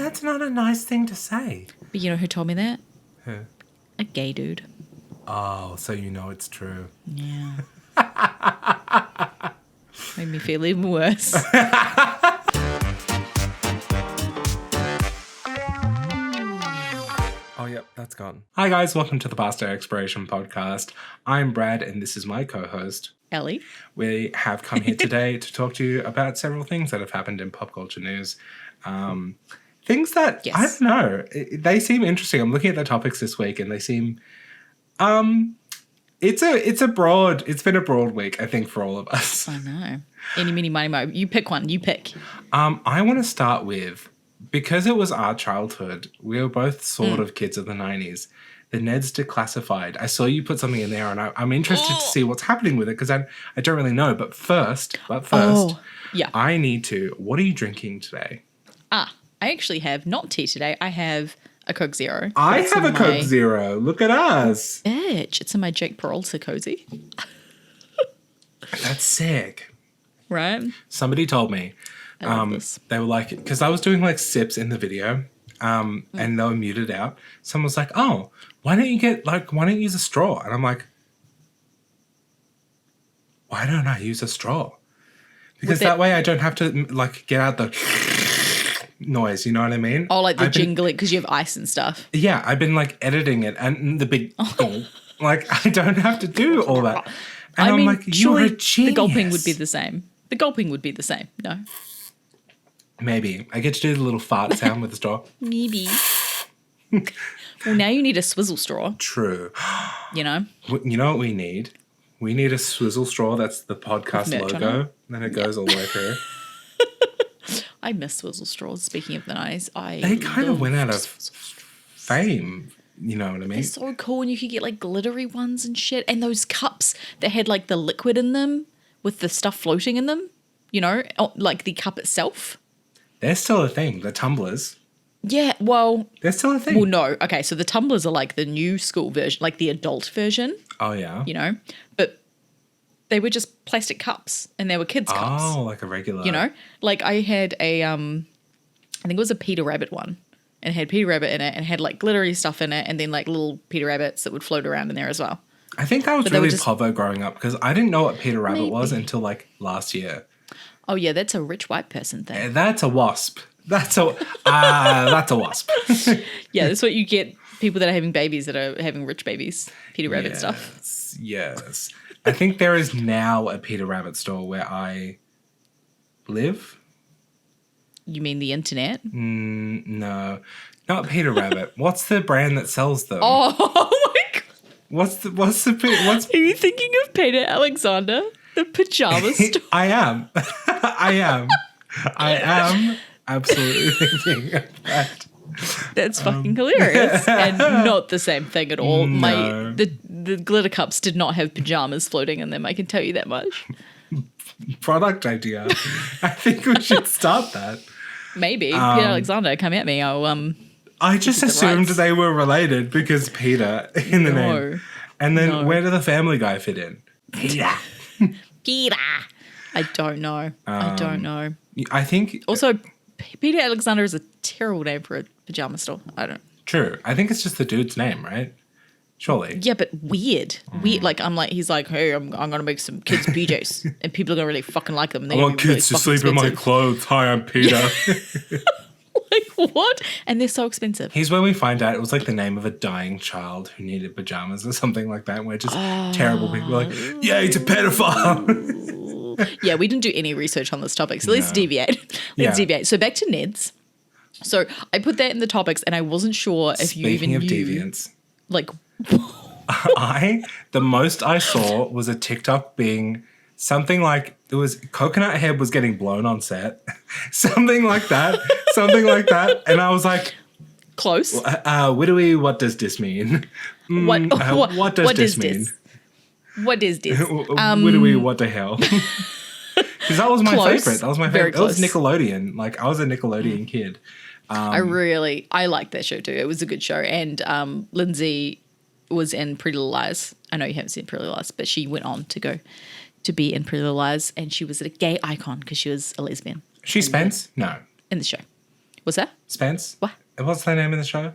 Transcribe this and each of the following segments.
that's not a nice thing to say. But you know who told me that? Who? A gay dude. Oh, so you know it's true. Yeah. Made me feel even worse. Oh, yep, that's gone. Hi, guys. Welcome to the Past Our Expiration podcast. I'm Brad, and this is my co-host, Ellie. We have come here today to talk to you about several things that have happened in pop culture news. Things that, I don't know, they seem interesting. I'm looking at the topics this week, and they seem... It's been a broad week, I think, for all of us. I know. Any, mini, money, mo. You pick one. You pick. I want to start with, because it was our childhood, we were both sort of kids of the 90s, the Ned's Declassified. I saw you put something in there, and I'm interested to see what's happening with it, because I don't really know. But first, I need to... What are you drinking today? I actually have not tea today. I have a Coke Zero. I have a Coke Zero. Look at us. Bitch. It's in my Jake Peralta cozy. That's sick. Right? Somebody told me. I love this. They were like, because I was doing like sips in the video, and they were muted out. Someone was like, "Oh, why don't you use a straw?" And I'm like, why don't I use a straw? Because that way I don't have to like get out the noise. You know what I mean? Oh, like the jingling because you have ice and stuff. Yeah, I've been like editing it and the big like I don't have to do all that. And I'm like, you're a genius. The gulping would be the same. The gulping would be the same. No. Maybe. I get to do the little fart sound with the straw. Maybe. Well, now you need a swizzle straw. True. You know? You know what we need? We need a swizzle straw. That's the podcast logo. Then it goes all the way through. I miss swizzle straws. Speaking of the nice, they kind of went out of fame. You know what I mean? They're so cool, and you could get like glittery ones and shit. And those cups that had like the liquid in them with the stuff floating in them. You know, like the cup itself. They're still a thing. The tumblers. Yeah, well... They're still a thing. Well, no. Okay, so the tumblers are like the new school version, like the adult version. Oh, yeah? You know? But they were just plastic cups, and they were kids' cups. Oh, like a regular... You know? Like I had a, I think it was a Peter Rabbit one. And it had Peter Rabbit in it, and had like glittery stuff in it, and then like little Peter Rabbits that would float around in there as well. I think I was really povo growing up, because I didn't know what Peter Rabbit was until like last year. Oh, yeah, that's a rich white person thing. That's a wasp. That's a wasp. Yeah, that's what you get people that are having babies that are having rich babies. Peter Rabbit stuff. Yes. I think there is now a Peter Rabbit store where I live. You mean the internet? No, not Peter Rabbit. What's the brand that sells them? Oh my God. What's Are you thinking of Peter Alexander? The pajama store? I am. I am absolutely thinking of that. That's fucking hilarious. And not the same thing at all. No. The glitter cups did not have pajamas floating in them, I can tell you that much. Product idea. I think we should start that. Maybe. Peter Alexander, come at me. I just assumed they were related because Peter in the name. And then where did the Family Guy fit in? Peter. Peter. I don't know. I think... Also, Peter Alexander is a terrible name for a pajama store. I don't... True. I think it's just the dude's name, right? Surely. Yeah, but weird. Weird. Like, he's like, hey, I'm going to make some kids' PJs. And people are going to really fucking like them. I want kids to sleep in my clothes. Hi, I'm Peter. Like, what? And they're so expensive. Here's where we find out it was like the name of a dying child who needed pajamas or something like that. And we're just terrible people like, yeah, he's a pedophile. Yeah, we didn't do any research on this topic. So let's deviate. Deviate. So back to Ned's. So I put that in the topics and I wasn't sure if you even knew. Speaking of deviants. Like... the most I saw was a TikTok being something like it was Coconut Head was getting blown on set. something like that. And I was like, close. What does this mean? What does this mean? What is this? What the hell? Because that was my favorite. That was my favorite. It was Nickelodeon. Like I was a Nickelodeon kid. I liked that show too. It was a good show. And Lindsay was in Pretty Little Lies. I know you haven't seen Pretty Little Lies, but she went on to go to be in Pretty Little Lies, and she was a gay icon because she was a lesbian. She Spence? No. In the show. What's that? Spence? What? And what's her name in the show?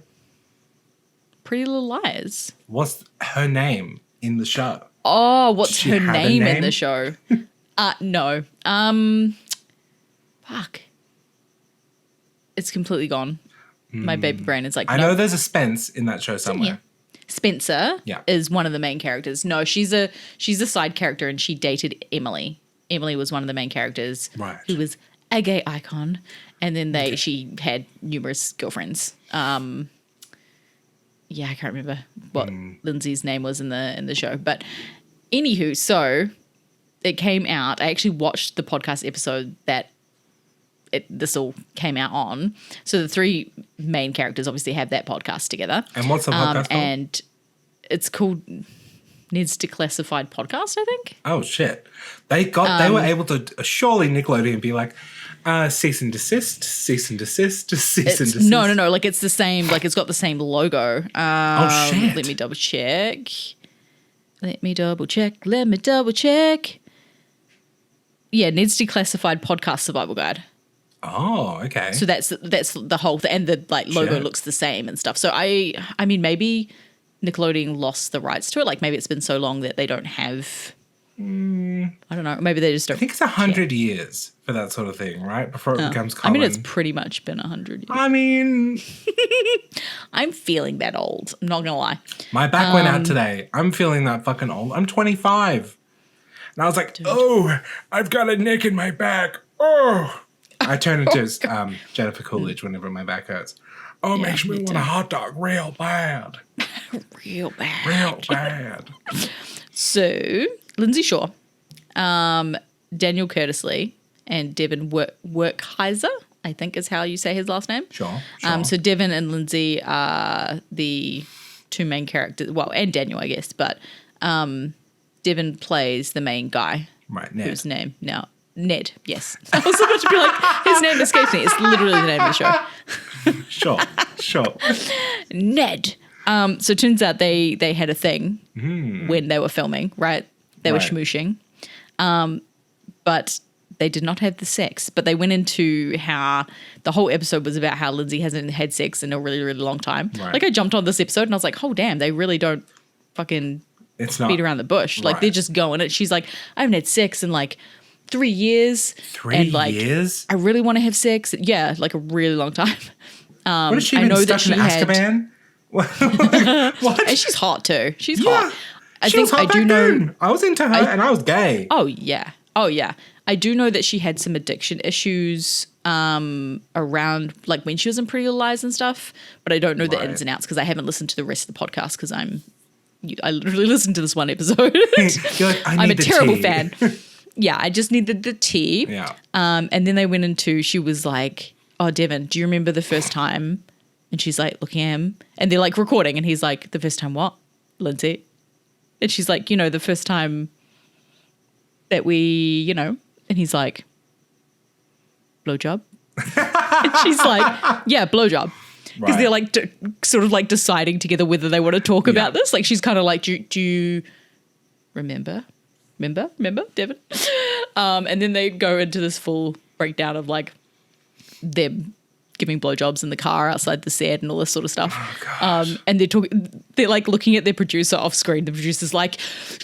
Pretty Little Liars. What's her name in the show? Oh, what's She her had a name in name? the show? No. Fuck. It's completely gone. My baby brain is like, I no. know there's a Spence in that show somewhere. Spencer Yeah. is one of the main characters. No, she's a side character, and she dated Emily. Emily was one of the main characters, Right. who was a gay icon, and then she had numerous girlfriends. I can't remember what Lindsay's name was in the show, but anywho, so it came out. I actually watched the podcast episode that this all came out on. So the three main characters obviously have that podcast together. And what's the podcast called? And it's called Ned's Declassified Podcast, I think. Oh, shit. They were able to, surely Nickelodeon be like, cease and desist, cease and desist, cease and desist. No. Like it's the same, like it's got the same logo. Oh, shit. Let me double check. Let me double check. Yeah, Ned's Declassified Podcast Survival Guide. Oh, okay. So that's the whole thing, and the like logo Shit. looks the same and stuff. So I mean, maybe Nickelodeon lost the rights to it. Like maybe it's been so long that they don't have. I don't know. Maybe they just don't. I think it's 100 years for that sort of thing, right? Before it becomes I common. mean, it's pretty much been 100 years. I mean, I'm feeling that old. I'm not gonna lie. my back went out today. I'm feeling that fucking old. I'm 25. And I was like, oh, I've got a nick in my back. Oh. I turn into Jennifer Coolidge whenever my back hurts. Oh, it makes me want a hot dog real bad. Real bad. Real bad. So Lindsay Shaw, Daniel Curtisley, and Devin Werkheiser, I think is how you say his last name. Sure. So Devin and Lindsay are the two main characters. Well, and Daniel, I guess, but Devin plays the main guy. Right, Ned. Whose name now? Ned, yes. I was about to be like, his name escapes me. It's literally the name of the show. Sure. Ned. So it turns out they had a thing when they were filming, right? They were schmooshing. But they did not have the sex. But they went into how the whole episode was about how Lindsay hasn't had sex in a really, really long time. Right. Like I jumped on this episode and I was like, oh, damn, they really don't fucking beat around the bush. Like they're just going it. She's like, I haven't had sex in like 3 years. 3 and like, years? I really want to have sex. Yeah, like a really long time. What has she been stuck in Azkaban? What? And she's hot too. She's Yeah. hot. She was hot back then. I was into her and I was gay. Oh yeah. I do know that she had some addiction issues around like when she was in Pretty Little Lies and stuff, but I don't know the ins and outs because I haven't listened to the rest of the podcast because I literally listened to this one episode. You're like, I'm a terrible fan. Yeah, I just needed the tea. Yeah. And then they went into, she was like, oh, Devin, do you remember the first time? And she's like, looking at him. And they're like recording. And he's like, the first time what? Lindsay? And she's like, the first time that we, And he's like, blowjob? And she's like, yeah, blowjob. Because they're like sort of like deciding together whether they want to talk about this. Like she's kind of like, do you remember, Devin? And then they go into this full breakdown of like them giving blowjobs in the car outside the set and all this sort of stuff. Oh, And they're like looking at their producer off screen. The producer's like,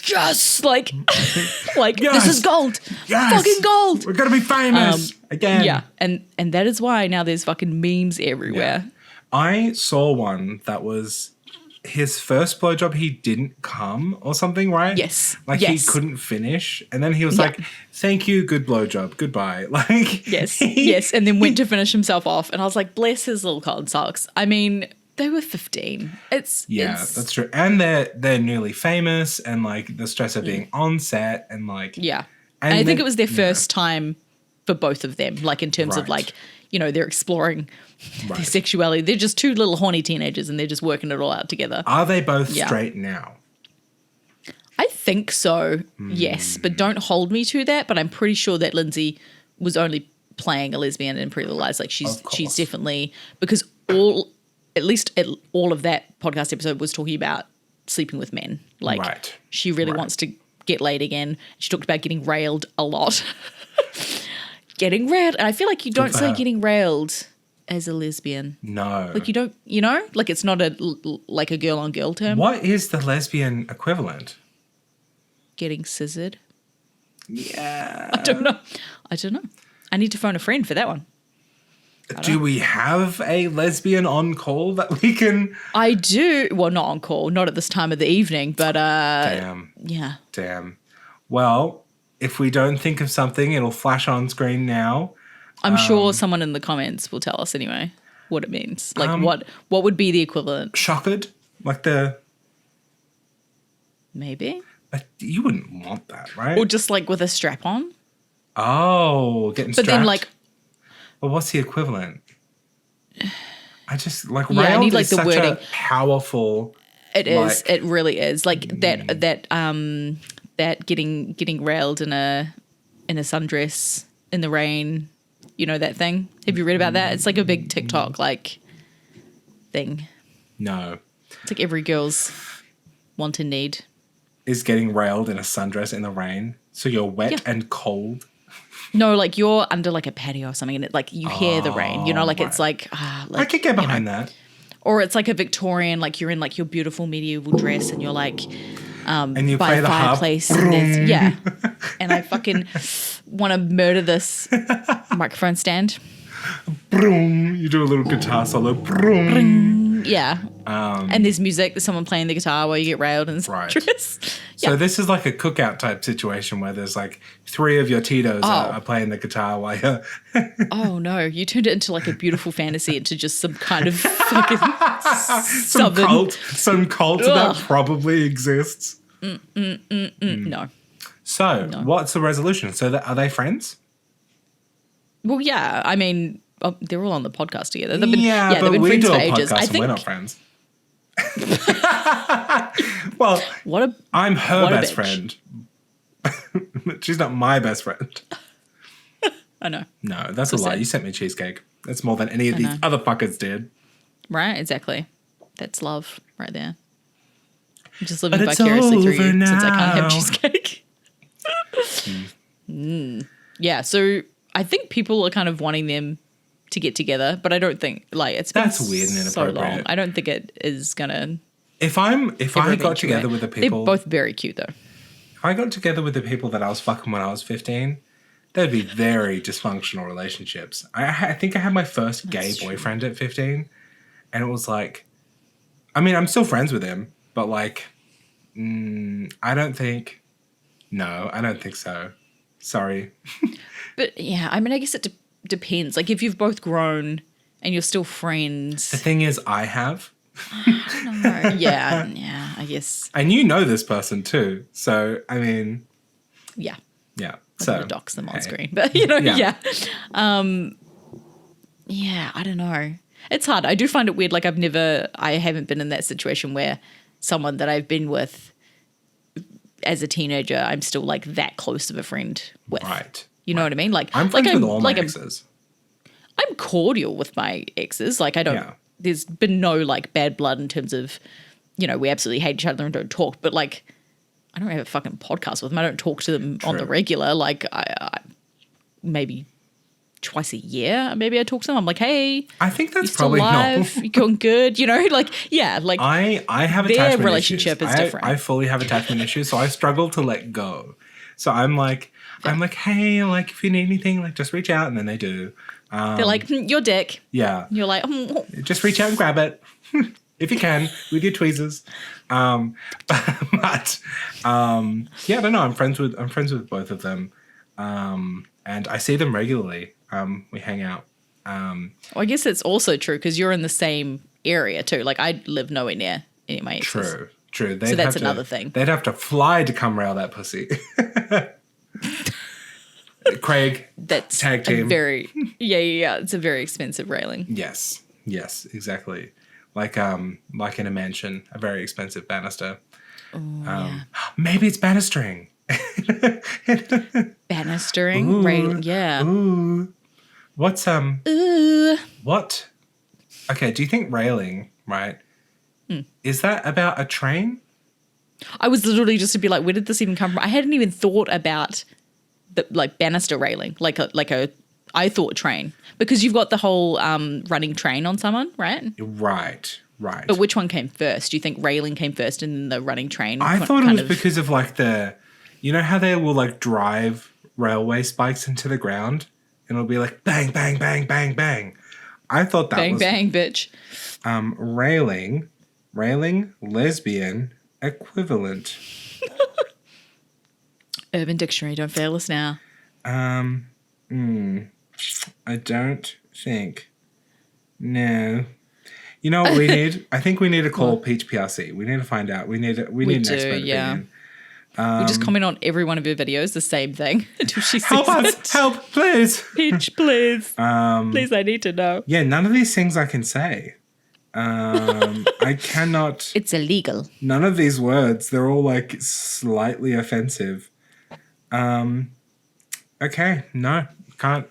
yes, like, this is gold, fucking gold. We're gonna be famous again. Yeah, and that is why now there's fucking memes everywhere. Yeah. I saw one that was his first blowjob. He didn't come or something, right? Yes. Like he couldn't finish, and then he was like, "Thank you, good blowjob, goodbye." Like yes, and then went to finish himself off, and I was like, "Bless his little cotton socks." I mean, they were 15. It's that's true, and they're newly famous, and like the stress of being on set, and like and I think it was their first time for both of them, like in terms of like they're exploring their sexuality. They're just two little horny teenagers, and they're just working it all out together. Are they both straight now? I think so, yes, but don't hold me to that. But I'm pretty sure that Lindsay was only playing a lesbian in Pretty Little Lies. Like she's definitely, because all of that podcast episode was talking about sleeping with men. Like she really wants to get laid again. She talked about getting railed a lot. Getting railed, and I feel like you don't say getting railed as a lesbian? No. Like you don't, like it's not like a girl on girl term. What is the lesbian equivalent? Getting scissored. Yeah. I don't know. I need to phone a friend for that one. Do we have a lesbian on call that we can? I do. Well, not on call, not at this time of the evening, but Damn. yeah. Damn. Well, if we don't think of something, it'll flash on screen now. I'm sure someone in the comments will tell us anyway what it means. Like what would be the equivalent? Shocked? Like the... Maybe. You wouldn't want that, right? Or just like with a strap on. Oh, getting strapped. But then like... Well, what's the equivalent? I just like Yeah, I railed need, like, is the such wording. a powerful. It is. like- It really is. Like that getting railed in a sundress in the rain. You know that thing? Have you read about that? It's like a big TikTok like thing. No, It's like every girl's want and need. is getting railed in a sundress in the rain, so you're wet Yeah. and cold. No, like you're under like a patio or something, and it like you hear the rain. You know, like it's like I could get behind that. Or it's like a Victorian, like you're in like your beautiful medieval dress, and you're like And you by play a the harp. fireplace, and there's yeah, and I fucking want to murder this microphone stand. Broom. You do a little guitar solo. Broom. Yeah, and there's music. There's someone playing the guitar while you get railed in Right. dress. So this is like a cookout type situation where there's like 3 of your Tito's are playing the guitar while you're... Oh no, you turned it into like a beautiful fantasy into just some kind of fucking some cult that probably exists. No. So what's the resolution? So are they friends? Well, yeah. I mean, they're all on the podcast together. But they've been we friends do for a ages. podcast I and think. we're not friends. Well, What a I'm her what a best bitch. friend. She's not my best friend. I know, No, that's a lie. sad. You sent me cheesecake. That's more than any of these know. other fuckers did. right? Exactly. That's love right there. I'm just living But it's vicariously through you over since I can't now. have cheesecake. Yeah. So I think people are kind of wanting them to get together, but I don't think like it's been That's weird and so long. inappropriate. I don't think it is gonna. If I got eventuate. together with the people, They're both very cute though. if I got together with the people that I was fucking when I was 15, they'd be very dysfunctional relationships. I think I had my first gay boyfriend at 15, and it was like, I mean, I'm still friends with him, but like, I don't think so. Sorry. But yeah, I mean, I guess it depends. Like if you've both grown and you're still friends. The thing is, I have. No. Yeah, I guess. And you know this person too. So, I mean, Yeah. yeah. I'm So, gonna dox them on hey. screen. But you know, Yeah. yeah. Yeah, I don't know. It's hard. I do find it weird. Like I haven't been in that situation where someone that I've been with as a teenager, I'm still like that close of a friend with. Right. You know what I mean? Like I'm friends with all my like exes. I'm cordial with my exes. Like I don't. Yeah. There's been no like bad blood in terms of, we absolutely hate each other and don't talk. But like, I don't have a fucking podcast with them. I don't talk to them on the True. regular. Like I maybe twice a year. Maybe I talk to them. I'm like, hey, I think you that's still probably alive? not. You going good? Like yeah, like I have their attachment relationship issues. is different. I fully have attachment issues, so I struggle to let go. So I'm like, hey, like if you need anything, like just reach out, and then they do. they're like, your dick. Yeah, And you're like, just reach out and grab it if you can with your tweezers. But yeah, I don't know. I'm friends with both of them, and I see them regularly. We hang out. Well, I guess it's also true because you're in the same area too. Like I live nowhere near any of my exes. True. So that's another thing. They'd have to fly to come rail that pussy. Craig, That's tag team. yeah. It's a very expensive railing. Yes, exactly. Like in a mansion, a very expensive banister. Maybe it's banistering. Banistering, Ooh, railing, yeah. Ooh. What's Ooh. what? Okay, do you think railing, right? Is that about a train? I was literally just to be like, where did this even come from? I hadn't even thought about the like banister railing, like a I thought train because you've got the whole running train on someone, right? Right. But which one came first? Do you think railing came first and then the running train? I thought it was because of like you know how they will like drive railway spikes into the ground and it'll be like bang, bang, bang, bang, bang. I thought that bang, was bang, bitch. Railing, lesbian, equivalent. Urban Dictionary, don't fail us now. I don't think. No. You know what we need? I think we need to call Peach PRC. We need to find out. We need an expert opinion. We just comment on every one of your videos the same thing until she sees Help us! it. Help, please! Peach, please. Please, I need to know. Yeah, none of these things I can say. I cannot. It's illegal. None of these words. They're all like slightly offensive. Okay, no, can't.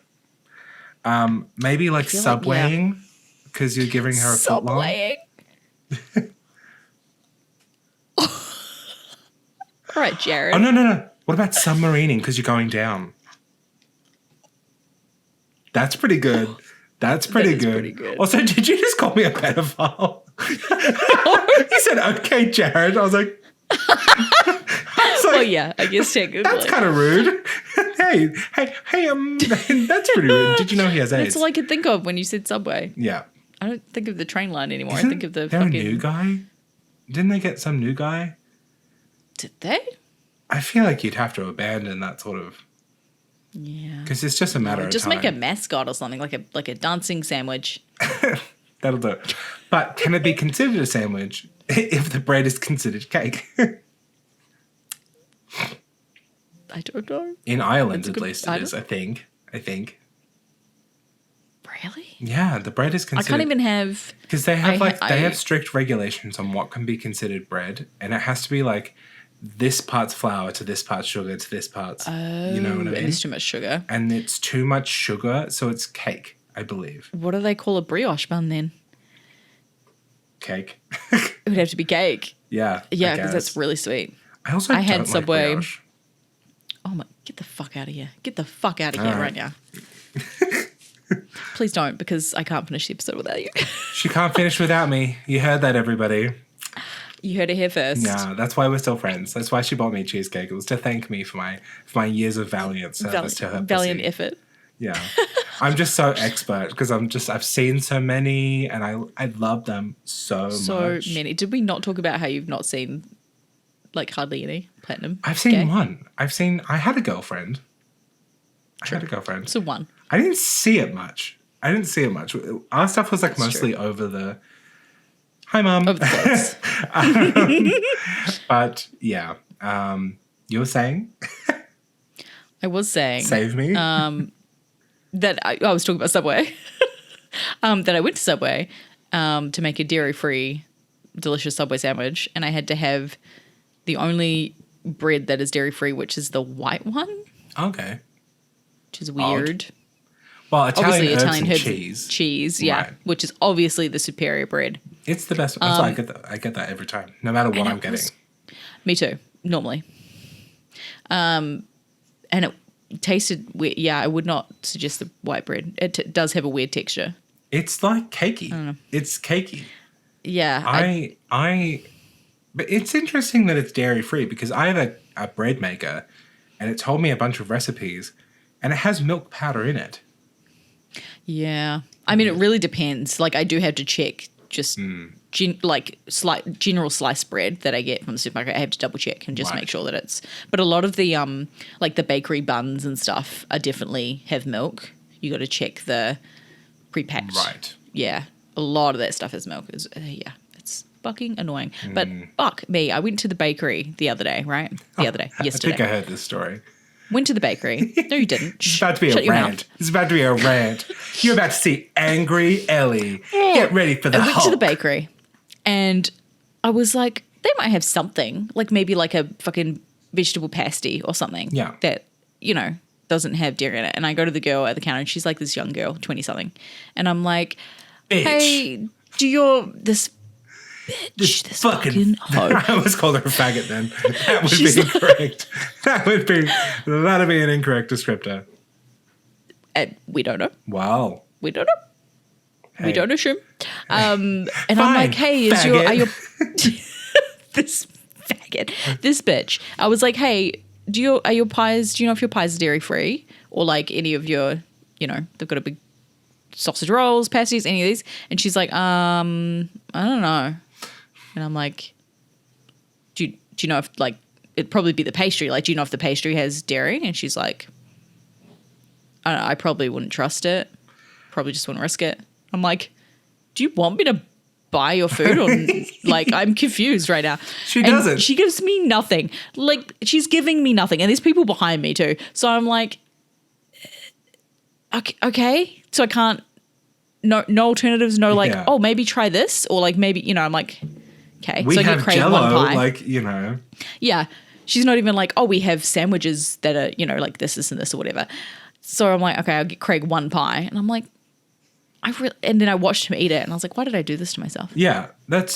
Maybe like subwaying because you're giving her a foot long. Subwaying. All right, Jared. Oh no! What about submarining because you're going down? That's pretty good. That's pretty good. Pretty good. Also, did you just call me a pedophile? You said, "Okay, Jared." I was like, oh yeah, I guess technically. That's kind of rude. hey, that's pretty rude. Did you know he has AIDS? That's all I could think of when you said subway. Yeah. I don't think of the train line anymore. I think of the fucking... a new guy? Didn't they get some new guy? Did they? I feel like you'd have to abandon that sort of... Yeah. Because it's just a matter of just time. Make a mascot or something, like a dancing sandwich. That'll do. But can it be considered a sandwich if the bread is considered cake? I don't know. In Ireland, at least, it is, I think. Really? Yeah, the bread is considered... I can't even have... Because they have they have strict regulations on what can be considered bread, and it has to be like this part's flour to this part's sugar to this part's... you know what I mean? And it's too much sugar. And it's too much sugar, so it's cake, I believe. What do they call a brioche bun then? Cake. It would have to be cake. Yeah. Yeah, because that's really sweet. I also don't had like Subway. brioche. Oh my! Get the fuck out of here! Get the fuck out of here right now! Please don't, because I can't finish the episode without you. She can't finish without me. You heard that, everybody. You heard it here first. Yeah, that's why we're still friends. That's why she bought me a cheesecake. It was to thank me for my years of valiant service to her. Valiant effort. Yeah. I'm just so expert because I've seen so many and I love them so much. So many. Did we not talk about how you've not seen like hardly any platinum? I've seen one. I had a girlfriend. So one. I didn't see it much. Our stuff was like mostly over the... Hi, Mum. Over the clothes. But yeah. You were saying? I was saying. Save me. That I was talking about Subway. That I went to Subway to make a dairy-free, delicious Subway sandwich, and I had to have the only bread that is dairy-free, which is the white one. Okay. Which is weird. Odd. Well, Italian herbs and cheese. Cheese, yeah. Right. Which is obviously the superior bread. It's the best. That's why I get that every time, no matter what I'm getting. Me too, normally. And it tasted weird. Yeah, I would not suggest the white bread. It does have a weird texture. It's like cakey. I don't know. It's cakey. Yeah. But it's interesting that it's dairy-free because I have a bread maker and it told me a bunch of recipes and it has milk powder in it. Yeah. I mean, it really depends. Like, I do have to check just general sliced bread that I get from the supermarket. I have to double check and just make sure that it's... But a lot of the, like the bakery buns and stuff definitely have milk. You got to check the pre-packed. Right. Yeah. A lot of that stuff has milk. It's fucking annoying. But fuck me. I went to the bakery the other day, right? Yesterday. I think I heard this story. Went to the bakery. No, you didn't. It's about to be a rant. It's about to be a rant. You're about to see angry Ellie. Get ready for the Hulk. I went to the bakery and I was like, they might have something, like maybe like a fucking vegetable pasty or something. Yeah. That, doesn't have dairy in it. And I go to the girl at the counter and she's like this young girl, 20-something. And I'm like, bitch. Hey, this fucking hoe. I almost called her a faggot then. That would be incorrect. That'd be an incorrect descriptor. And we don't know. Wow. We don't know. Hey. We don't assume. And Fine, I'm like, hey, are your this faggot, this bitch. I was like, hey, are your pies, do you know if your pies are dairy free or like any of your, they've got a big sausage rolls, pasties, any of these? And she's like, I don't know. And I'm like, do you know if like, it'd probably be the pastry. Like, do you know if the pastry has dairy? And she's like, I don't know, I probably wouldn't trust it. Probably just wouldn't risk it. I'm like, do you want me to buy your food? Or like, I'm confused right now. She doesn't. She gives me nothing. Like, she's giving me nothing. And there's people behind me too. So I'm like, okay. So I can't, no alternatives, no like, oh, maybe try this. Or like, maybe, I'm like, okay. We so I have get Craig Jell-O, one pie. like, Yeah. She's not even like, oh, we have sandwiches that are, like this, and this or whatever. So I'm like, okay, I'll get Craig one pie. And I'm like, and then I watched him eat it, and I was like, why did I do this to myself? Yeah,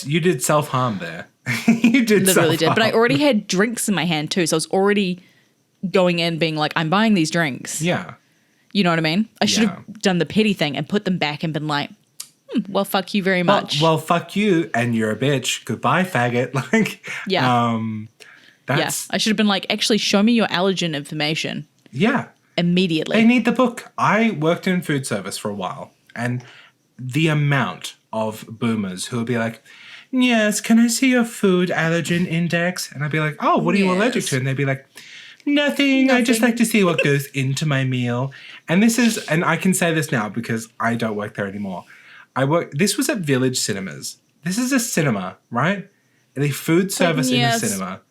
you did self-harm there. You did literally self-harm. did. But I already had drinks in my hand too, so I was already going in being like, I'm buying these drinks. Yeah. You know what I mean? I should have done the petty thing and put them back and been like, well, fuck you very much. Well, fuck you, and you're a bitch. Goodbye, faggot. Like, yeah. I should have been like, actually, show me your allergen information. Yeah. Immediately. They need the book. I worked in food service for a while, and the amount of boomers who would be like, yes, can I see your food allergen index? And I'd be like, oh, what are you allergic to? And they'd be like, nothing. I just like to see what goes into my meal. And I can say this now because I don't work there anymore. This was at Village Cinemas. This is a cinema, right? A food service in a cinema,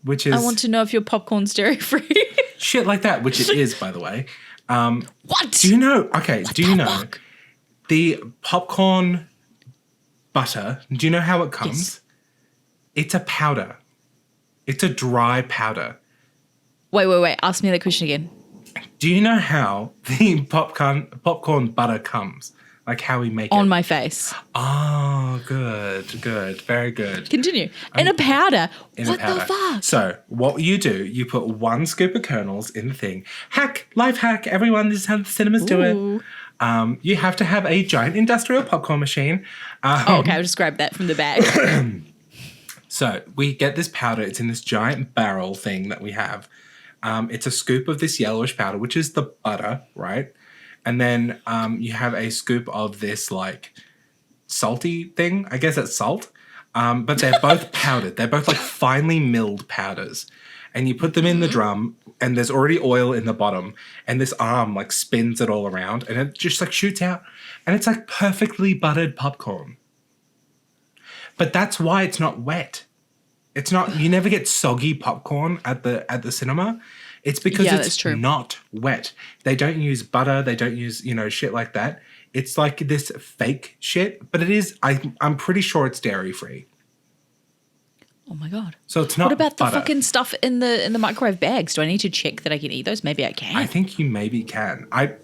which is... I want to know if your popcorn's dairy-free. Shit like that, which it is, by the way. What? Do you know... Okay, do you know the popcorn butter, do you know how it comes? Yes. It's a powder. It's a dry powder. Wait. Ask me that question again. Do you know how the popcorn butter comes? Like how we make it? On my face. Oh, good. Very good. Continue. In a powder. What the fuck? So what you do, you put 1 scoop of kernels in the thing. Life hack, everyone, this is how the cinemas do it. You have to have a giant industrial popcorn machine. Okay, I'll just grab that from the bag. So we get this powder. It's in this giant barrel thing that we have. It's a scoop of this yellowish powder, which is the butter, right? And then you have a scoop of this like salty thing. I guess it's salt. But they're both powdered. They're both like finely milled powders. And you put them in the drum and there's already oil in the bottom. And this arm like spins it all around and it just like shoots out. And it's like perfectly buttered popcorn. But that's why it's not wet. It's not, you never get soggy popcorn at the cinema. It's because it's not wet. They don't use butter. They don't use, shit like that. It's like this fake shit, but it is, I'm pretty sure it's dairy free. Oh my God. So it's not What about butter. the fucking stuff in the microwave bags? Do I need to check that I can eat those? Maybe I can. I think you maybe can. I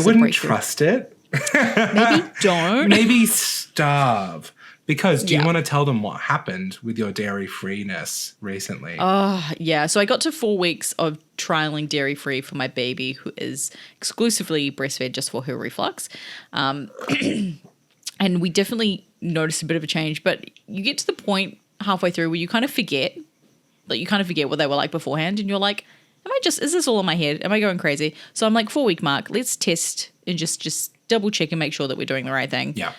wouldn't trust it. Maybe don't. Maybe starve. Because do you want to tell them what happened with your dairy-freeness recently? Yeah. So I got to 4 weeks of trialing dairy-free for my baby who is exclusively breastfed just for her reflux. And we definitely noticed a bit of a change. But you get to the point halfway through where you kind of forget. Like you kind of forget what they were like beforehand. And you're like, is this all in my head? Am I going crazy? So I'm like, 4 week mark, let's test and just double check and make sure that we're doing the right thing. Yeah.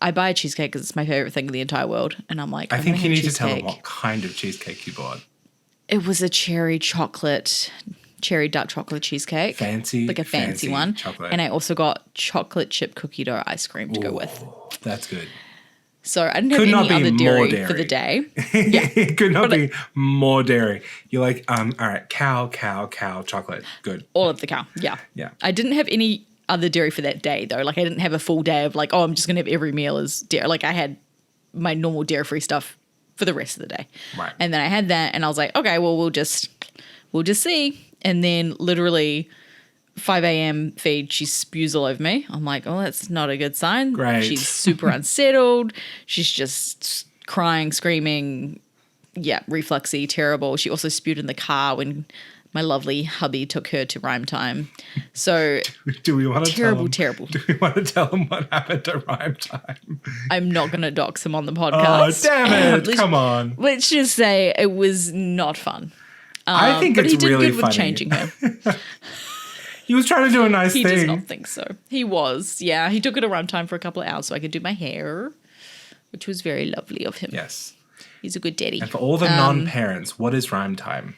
I buy a cheesecake because it's my favorite thing in the entire world. And I'm like, I think you need to tell them what kind of cheesecake you bought. It was a cherry dark chocolate cheesecake. Fancy. Like a fancy one. Chocolate. And I also got chocolate chip cookie dough ice cream to go with. That's good. So I didn't have any other dairy for the day. Yeah. It could not be more dairy. You're like, all right, cow, chocolate. Good. All of the cow. Yeah. Yeah. I didn't have any other dairy for that day though. Like I didn't have a full day of like, I'm just going to have every meal as dairy. Like I had my normal dairy free stuff for the rest of the day. Right. And then I had that and I was like, okay, well, we'll just see. And then literally 5 a.m. feed, she spews all over me. I'm like, oh, that's not a good sign. Great. She's super unsettled. She's just crying, screaming. Yeah, refluxy, terrible. She also spewed in the car when my lovely hubby took her to Rhyme Time. So Do we want to terrible. Do we want to tell them what happened at Rhyme Time? I'm not going to dox him on the Oh, podcast. damn it. Come on. Let's just say it was not fun. I think but it's he did really good funny. with changing her. He was trying to do a nice He thing. does not think so. He was, yeah. He took it to Rhyme Time for a couple of hours so I could do my hair, which was very lovely of him. Yes. He's a good daddy. And for all the non-parents, what is Rhyme Time?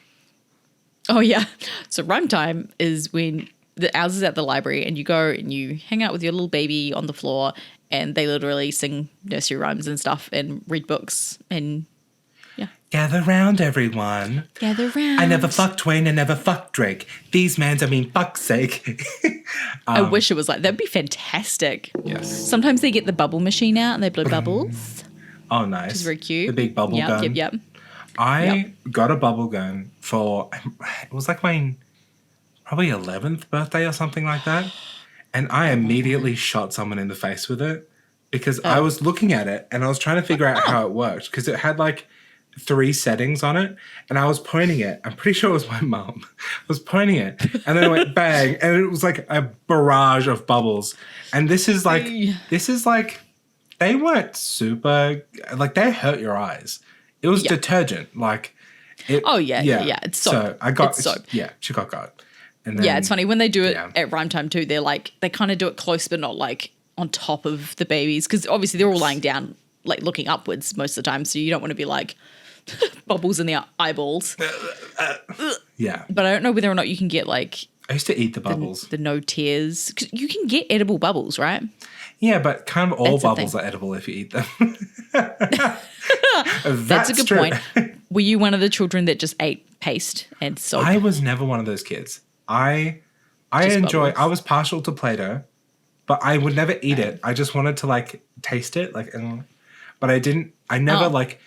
Oh, yeah. So Rhyme Time is when ours is at the library and you go and you hang out with your little baby on the floor and they literally sing nursery rhymes and stuff and read books and yeah. Gather round, everyone. Gather round. I never fucked Twain, I never fucked Drake. These mans, I mean, fuck's sake. I wish it was like, that'd be fantastic. Yes. Sometimes they get the bubble machine out and they blow bubbles. Oh, nice. Which is very cute. The big bubble gun. Yep. I got a bubble gun for, it was like my probably 11th birthday or something like that. And I immediately shot someone in the face with it because I was looking at it and I was trying to figure out how it worked because it had like 3 settings on it and I was pointing it. I'm pretty sure it was my mum. I was pointing it and then it went bang and it was like a barrage of bubbles. And this is like, they weren't super, like they hurt your eyes. It was detergent. Like, it's soap. So I got, it's soap. Yeah, she got. And then, Yeah, it's funny when they do it at Rhyme Time too. They're like, they kind of do it close, but not like on top of the babies. Cause obviously they're all lying down, like looking upwards most of the time. So you don't want to be like bubbles in the eyeballs. Yeah. But I don't know whether or not you can get like, I used to eat the bubbles. the no tears. 'Cause you can get edible bubbles, right? Yeah, but kind of all That's the bubbles thing. are edible if you eat them. That's a good true. point. Were you one of the children that just ate paste and soap? I was never one of those kids. I Just enjoy. bubbles. I was partial to Play-Doh, but I would never eat it. I just wanted to like taste it, like, but I didn't. I never like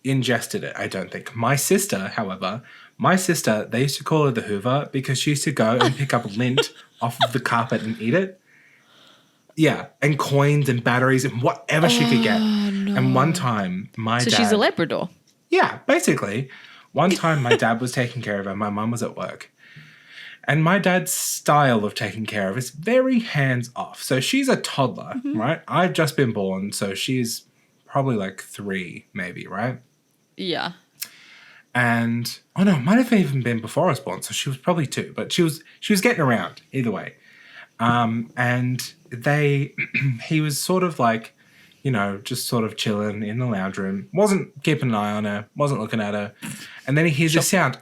ingested it. I don't think. My sister, however, they used to call her the Hoover because she used to go and pick up lint off of the carpet and eat it. Yeah, and coins and batteries and whatever she could get. No. And one time, so she's a Labrador. Yeah, basically. One time my dad was taking care of her. My mum was at work. And my dad's style of taking care of is very hands-off. So she's a toddler, right? I've just been born, so she's probably like 3 maybe, right? Yeah. And, oh no, it might have even been before I was born, so she was probably 2. But she was getting around, either way. And he was sort of like, you know, just sort of chilling in the lounge room. Wasn't keeping an eye on her, wasn't looking at her. And then he hears a sound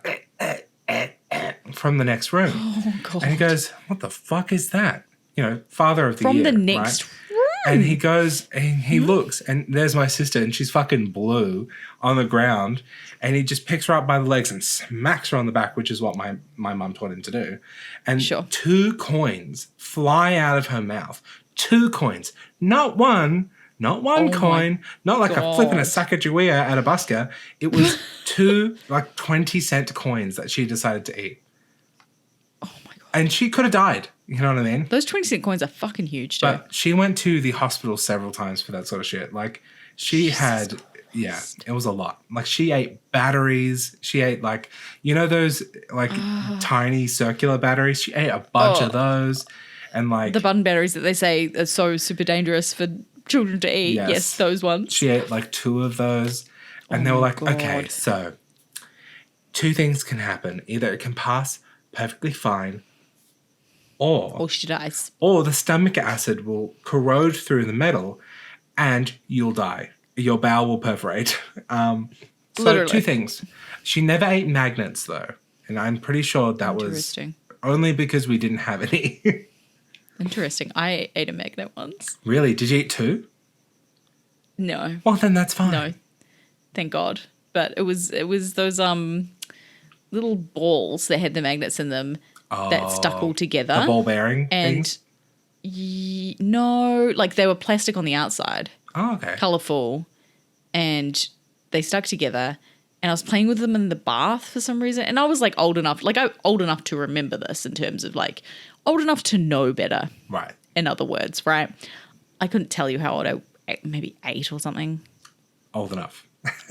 from the next room. Oh, God. And he goes, what the fuck is that? You know, father of the From year, the next right? room. And he goes and he looks and there's my sister and she's fucking blue on the ground. And he just picks her up by the legs and smacks her on the back, which is what my mum taught him to do. And 2 coins fly out of her mouth. 2 coins. Not one coin. Not like a flipping a Sacagawea at a busker. It was 2 like 20-cent coins that she decided to eat. Oh my God. And she could have died. You know what I mean? Those 20-cent coins are fucking huge, too. But she went to the hospital several times for that sort of shit. Like, she had, it was a lot. Like, she ate batteries. She ate, like, you know those, like, tiny circular batteries? She ate a bunch of those. And, like... the button batteries that they say are so super dangerous for children to eat. Yes, those ones. She ate, like, 2 of those. And they were like, okay, so 2 things can happen. Either it can pass perfectly fine, or she dies. Or the stomach acid will corrode through the metal and you'll die. Your bowel will perforate. So Literally. 2 things. She never ate magnets though. And I'm pretty sure that was only because we didn't have any. Interesting. I ate a magnet once. Really? Did you eat 2? No. Well, then that's fine. No. Thank God. But it was those little balls that had the magnets in them that stuck all together. The ball bearing things? No, like they were plastic on the outside. Oh, okay. Colourful. And they stuck together. And I was playing with them in the bath for some reason. And I was like old enough to remember this in terms of like old enough to know better. Right. In other words, right? I couldn't tell you how old maybe 8 or something. Old enough.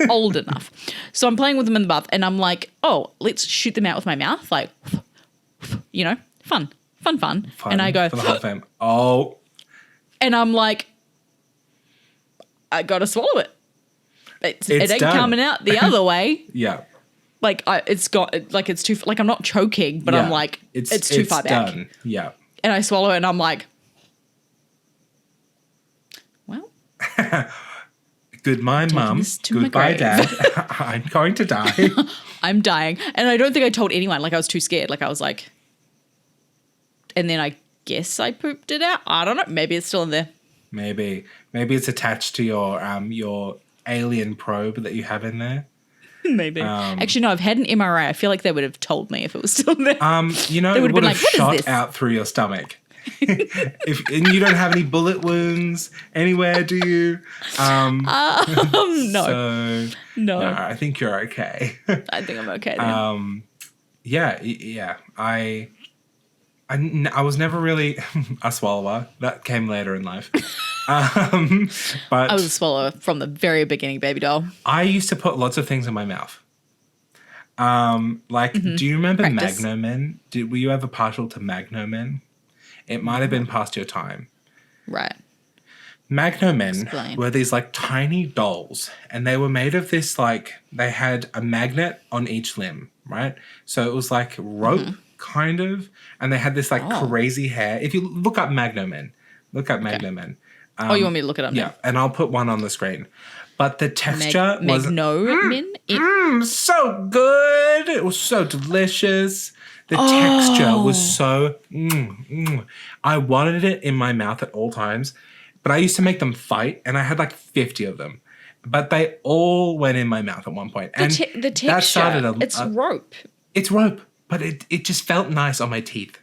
Old enough. So I'm playing with them in the bath and I'm like, oh, let's shoot them out with my mouth. Like, you know, fun. And I go, for the whole fam. Oh. And I'm like, I got to swallow it. It ain't done. coming out the other way. Yeah. Like it's too, like I'm not choking, but I'm like, it's too far back. Done. Yeah. And I swallow it and I'm like, well. Goodbye, Mum. Goodbye, Dad. I'm going to die. I'm dying. And I don't think I told anyone. Like I was too scared. Like I was like, and then I guess I pooped it out. I don't know. Maybe it's still in there. Maybe it's attached to your alien probe that you have in there. Maybe. Actually, no. I've had an MRI. I feel like they would have told me if it was still there. You know, it would have shot out through your stomach. And you don't have any bullet wounds anywhere, do you? No. No, I think you're okay. I think I'm okay then. Yeah. I was never really a swallower. That came later in life. But I was a swallower from the very beginning, baby doll. I used to put lots of things in my mouth. Do you remember Magno-Men? Were you ever partial to Magno-Men? It might have been past your time. Right. Magno-Men were these like tiny dolls, and they were made of this they had a magnet on each limb, right? So it was like rope kind of, and they had this crazy hair. If you look up Magno-Men, Magno-Men. You want me to look it up now? Yeah, and I'll put one on the screen. But the texture was Magno-Men? So good. It was so delicious. The texture was so I wanted it in my mouth at all times. But I used to make them fight, and I had like 50 of them. But they all went in my mouth at one point. And the texture, it's rope. It's rope, but it just felt nice on my teeth.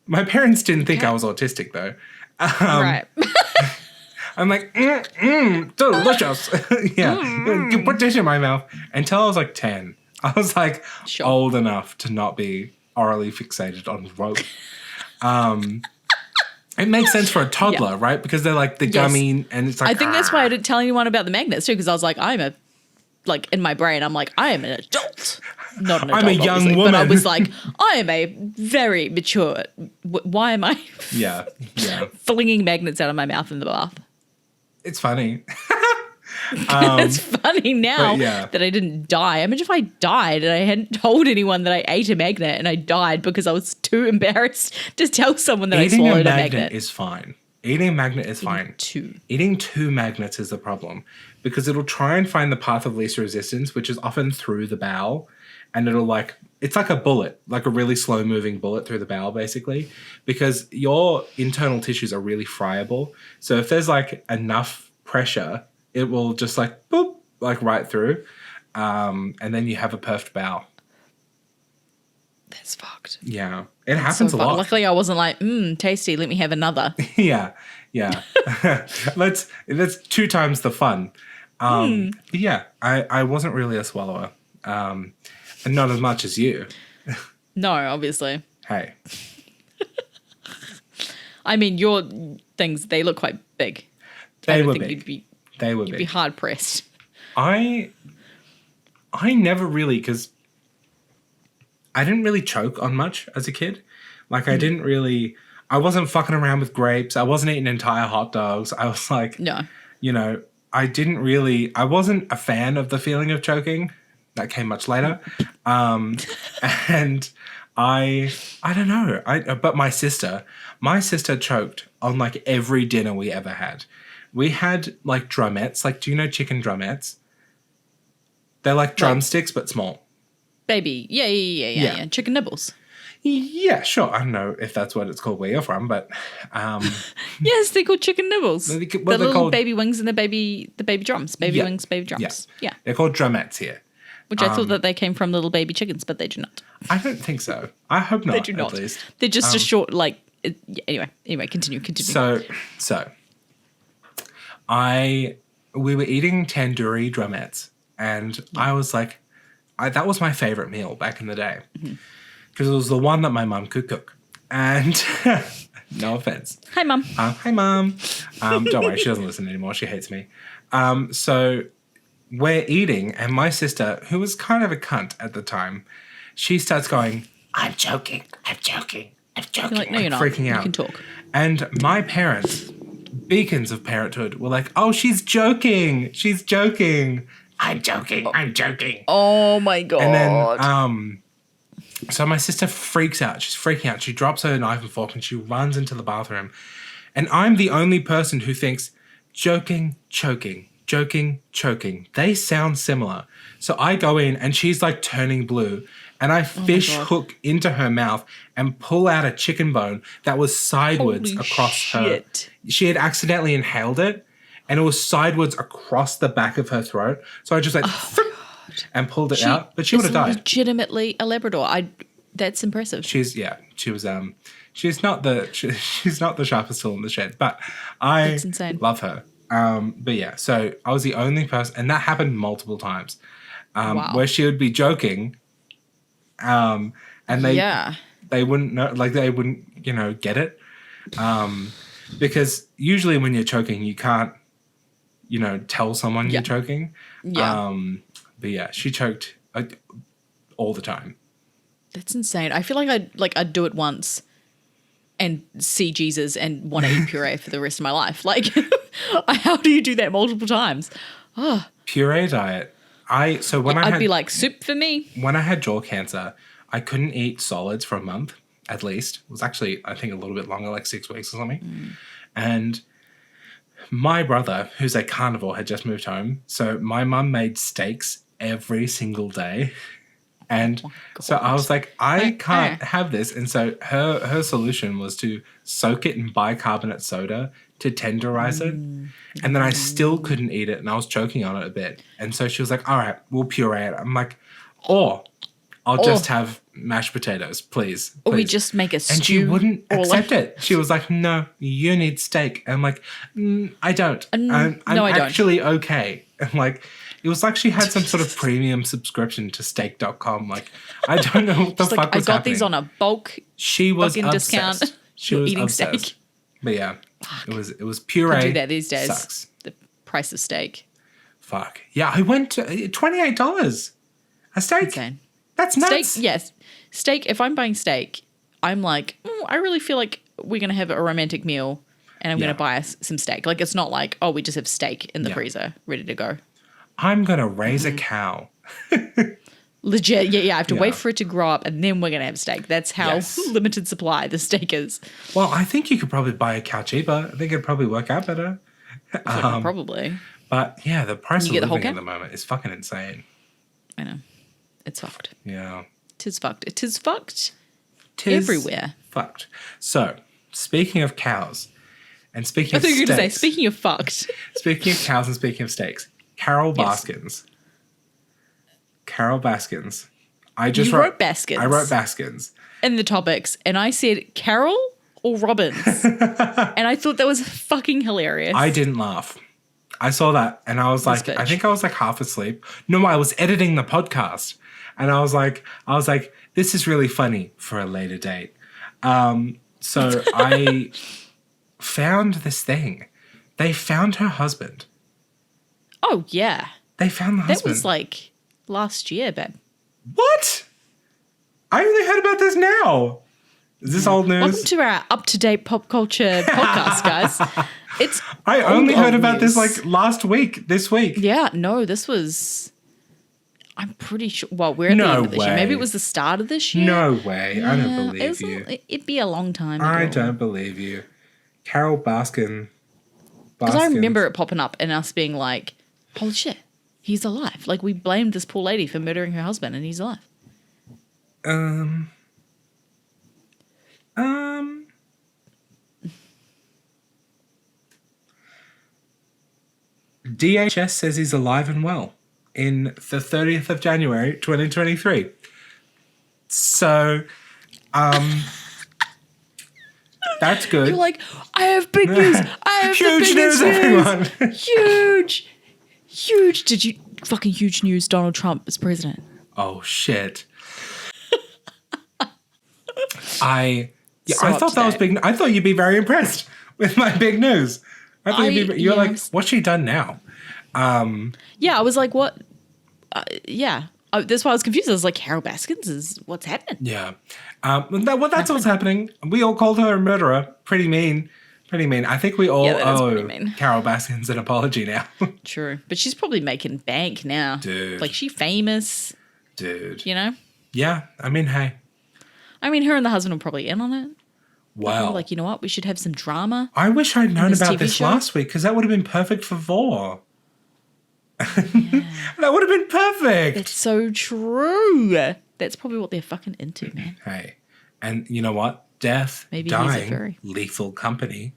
My parents didn't think I was autistic, though. Right. I'm like, delicious. Yeah. You put this in my mouth. Until I was like 10. I was like old enough to not be orally fixated on rope. It makes sense for a toddler, right? Because they're like the gummy and it's like, I think that's why I didn't tell anyone about the magnets too, because I was like, in my brain, I'm like, I am an adult. Not an adult, I'm a young woman. But I was like, I am a very mature. Why am I flinging magnets out of my mouth in the bath? It's funny. It's funny now that I didn't die. Imagine if I died and I hadn't told anyone that I ate a magnet and I died because I was too embarrassed to tell someone that I swallowed a magnet. Is fine. Eating a magnet is fine. Eating two magnets is the problem because it'll try and find the path of least resistance, which is often through the bowel, and it's like a bullet, like a really slow moving bullet through the bowel, basically, because your internal tissues are really friable. So if there's like enough pressure, it will just like boop, like right through, and then you have a perfed bowel. That's fucked. Yeah, it happens a lot. Luckily, I wasn't like, tasty. Let me have another. yeah. That's 2 times the fun. But yeah, I wasn't really a swallower, and not as much as you. No, obviously. Hey. I mean, your things, they look quite big. They were big. You'd be hard pressed. I never really, because I didn't really choke on much as a kid. Like I wasn't fucking around with grapes. I wasn't eating entire hot dogs. I was like, no, I wasn't a fan of the feeling of choking. That came much later. And I don't know. But my sister choked on like every dinner we ever had. We had like drumettes. Like, do you know chicken drumettes? They're like drumsticks, but small. Baby. Yeah. Chicken nibbles. Yeah, sure. I don't know if that's what it's called where you're from, but yes, they're called chicken nibbles. The little called baby wings and the baby drums. Baby wings, baby drums. Yeah. They're called drumettes here. Which I thought that they came from little baby chickens, but they do not. I don't think so. I hope not. They do not. At least. They're just a short, like. Anyway, continue. So, we were eating tandoori drumettes, and I was like, that was my favorite meal back in the day, because it was the one that my mum could cook, and No offense. Hi, Mum. Hi, Mom. Don't worry, she doesn't listen anymore. She hates me. So we're eating, and my sister, who was kind of a cunt at the time, she starts going, I'm joking. You're like, no, you're not. Freaking out. You can talk. And my parents, beacons of parenthood, were like, oh, she's joking. I'm joking. Oh, my God. And then, so my sister freaks out. She's freaking out. She drops her knife and fork and she runs into the bathroom. And I'm the only person who thinks, joking, choking. They sound similar. So I go in and she's like turning blue. And I fish hook into her mouth and pull out a chicken bone that was sideways across her. She had accidentally inhaled it and it was sideways across the back of her throat. So I just like and pulled it out, but she would have died. Legitimately a Labrador. That's impressive. She's not the sharpest tool in the shed, but I love her. But yeah, so I was the only person, and that happened multiple times, where she would be joking. And they wouldn't know, like they wouldn't, get it. Because usually when you're choking, you can't, tell someone you're choking. Yeah. But yeah, she choked all the time. That's insane. I feel like I'd do it once and see Jesus and want to eat puree for the rest of my life. Like, how do you do that multiple times? Oh. Puree diet. I'd be like, soup for me. When I had jaw cancer, I couldn't eat solids for a month, at least. It was actually, I think, a little bit longer, like 6 weeks or something. And my brother, who's a carnivore, had just moved home. So my mum made steaks every single day. And so I was like, I can't have this. And so her solution was to soak it in bicarbonate soda to tenderize it. And then I still couldn't eat it and I was choking on it a bit. And so she was like, all right, we'll puree it. I'm like, I'll just have mashed potatoes, please. Or we just make a stew. And she wouldn't accept it. She was like, no, you need steak. And I'm like, I don't. I'm actually okay. And like, it was like she had some sort of premium subscription to steak.com. Like, I don't know what the fuck was happening. I got these on a bulk she was discount. She was eating obsessed. Steak. But yeah, it was puree. Can't do that these days. Sucks. The price of steak. Fuck. Yeah, I went to $28 a steak. Insane. That's nuts. Steak, yes. Steak, if I'm buying steak, I'm like, I really feel like we're going to have a romantic meal and I'm going to buy us some steak. Like, it's not like, we just have steak in the freezer ready to go. I'm going to raise a cow. Legit. Yeah. I have to wait for it to grow up and then we're going to have steak. That's how limited supply the steak is. Well, I think you could probably buy a cow cheaper. I think it'd probably work out better. Probably. But yeah, the price of living at the moment is fucking insane. I know. It's fucked. Yeah. Tis fucked. It is fucked everywhere. Fucked. So, speaking of cows and speaking of steaks. I thought you were going to say, speaking of fucked. Speaking of cows and speaking of steaks. Carol Baskins. Carol Baskins. You wrote Baskins. I wrote Baskins. In the topics. And I said Carol or Robbins. And I thought that was fucking hilarious. I didn't laugh. I saw that and I was like, I think I was like half asleep. No, I was editing the podcast. And I was like, this is really funny for a later date. So I found this thing. They found her husband. Oh, yeah. They found the husband. That was like last year, babe. What? I only heard about this now. Is this old news? Welcome to our up-to-date pop culture podcast, guys. I only heard about this like last week, this week. Yeah, no, this was... I'm pretty sure... Well, we're at the end of this year. Maybe it was the start of this year. No way. Yeah, I don't believe you. It'd be a long time ago. I don't believe you. Carol Baskin. Because I remember it popping up and us being like, holy shit, he's alive. Like, we blamed this poor lady for murdering her husband and he's alive. DHS says he's alive and well in the 30th of January, 2023. So, that's good. You're like, I have big news. I have huge the news, everyone. Huge. Did you fucking huge news? Donald Trump is president. Oh shit. I Yeah, So I up thought to that was date. big. I thought you'd be very impressed with my big news. I thought you're like, yes. what's she done now? Yeah, I was like, what? Yeah. That's why I was confused. I was like, Carol Baskins is what's happening? Yeah. That's what's happening. We all called her a murderer. Pretty mean. Pretty mean. I think we all Yeah, that is pretty owe mean. Carol Baskins an apology now. True. But she's probably making bank now. Dude. Like, she famous, Dude. you know? Yeah. I mean, hey. I mean, her and the husband were probably in on it. They were Wow. like, you know what? We should have some drama. I wish I'd known this about TV this show? last week because that would have been perfect for Vor. That would have been perfect. It's so true. That's probably what they're fucking into, man. Hey. And you know what? Death, Maybe he's a dying, furry. lethal company.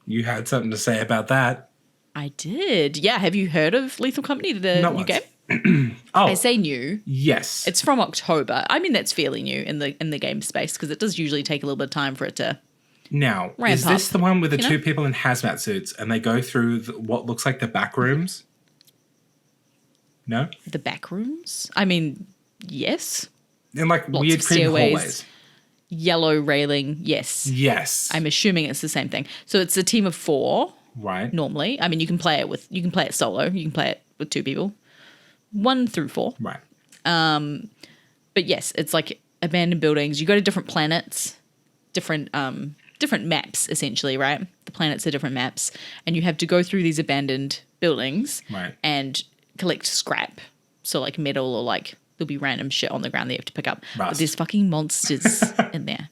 You had something to say about that. I did. Yeah. Have you heard of Lethal Company, the Not new once. game? Oh, I say new. yes. It's from October. I mean, that's fairly new in the game space because it does usually take a little bit of time for it to. Now, Ramp is this up, the one with the you know? two people in hazmat suits and they go through what looks like the back rooms? No? The back rooms? I mean, yes. In like Lots weird of creepy stairways. hallways. Yellow railing, yes. Yes. I'm assuming it's the same thing. So it's a team of 4 right. normally. I mean, you can play it solo. You can play it with 2 people. 1 through 4. Right. But yes, it's like abandoned buildings. You go to different planets, different maps essentially, right? The planets are different maps, and you have to go through these abandoned buildings Right. and collect scrap. So like metal or like there'll be random shit on the ground that you have to pick up. But Rust. there's fucking monsters in there.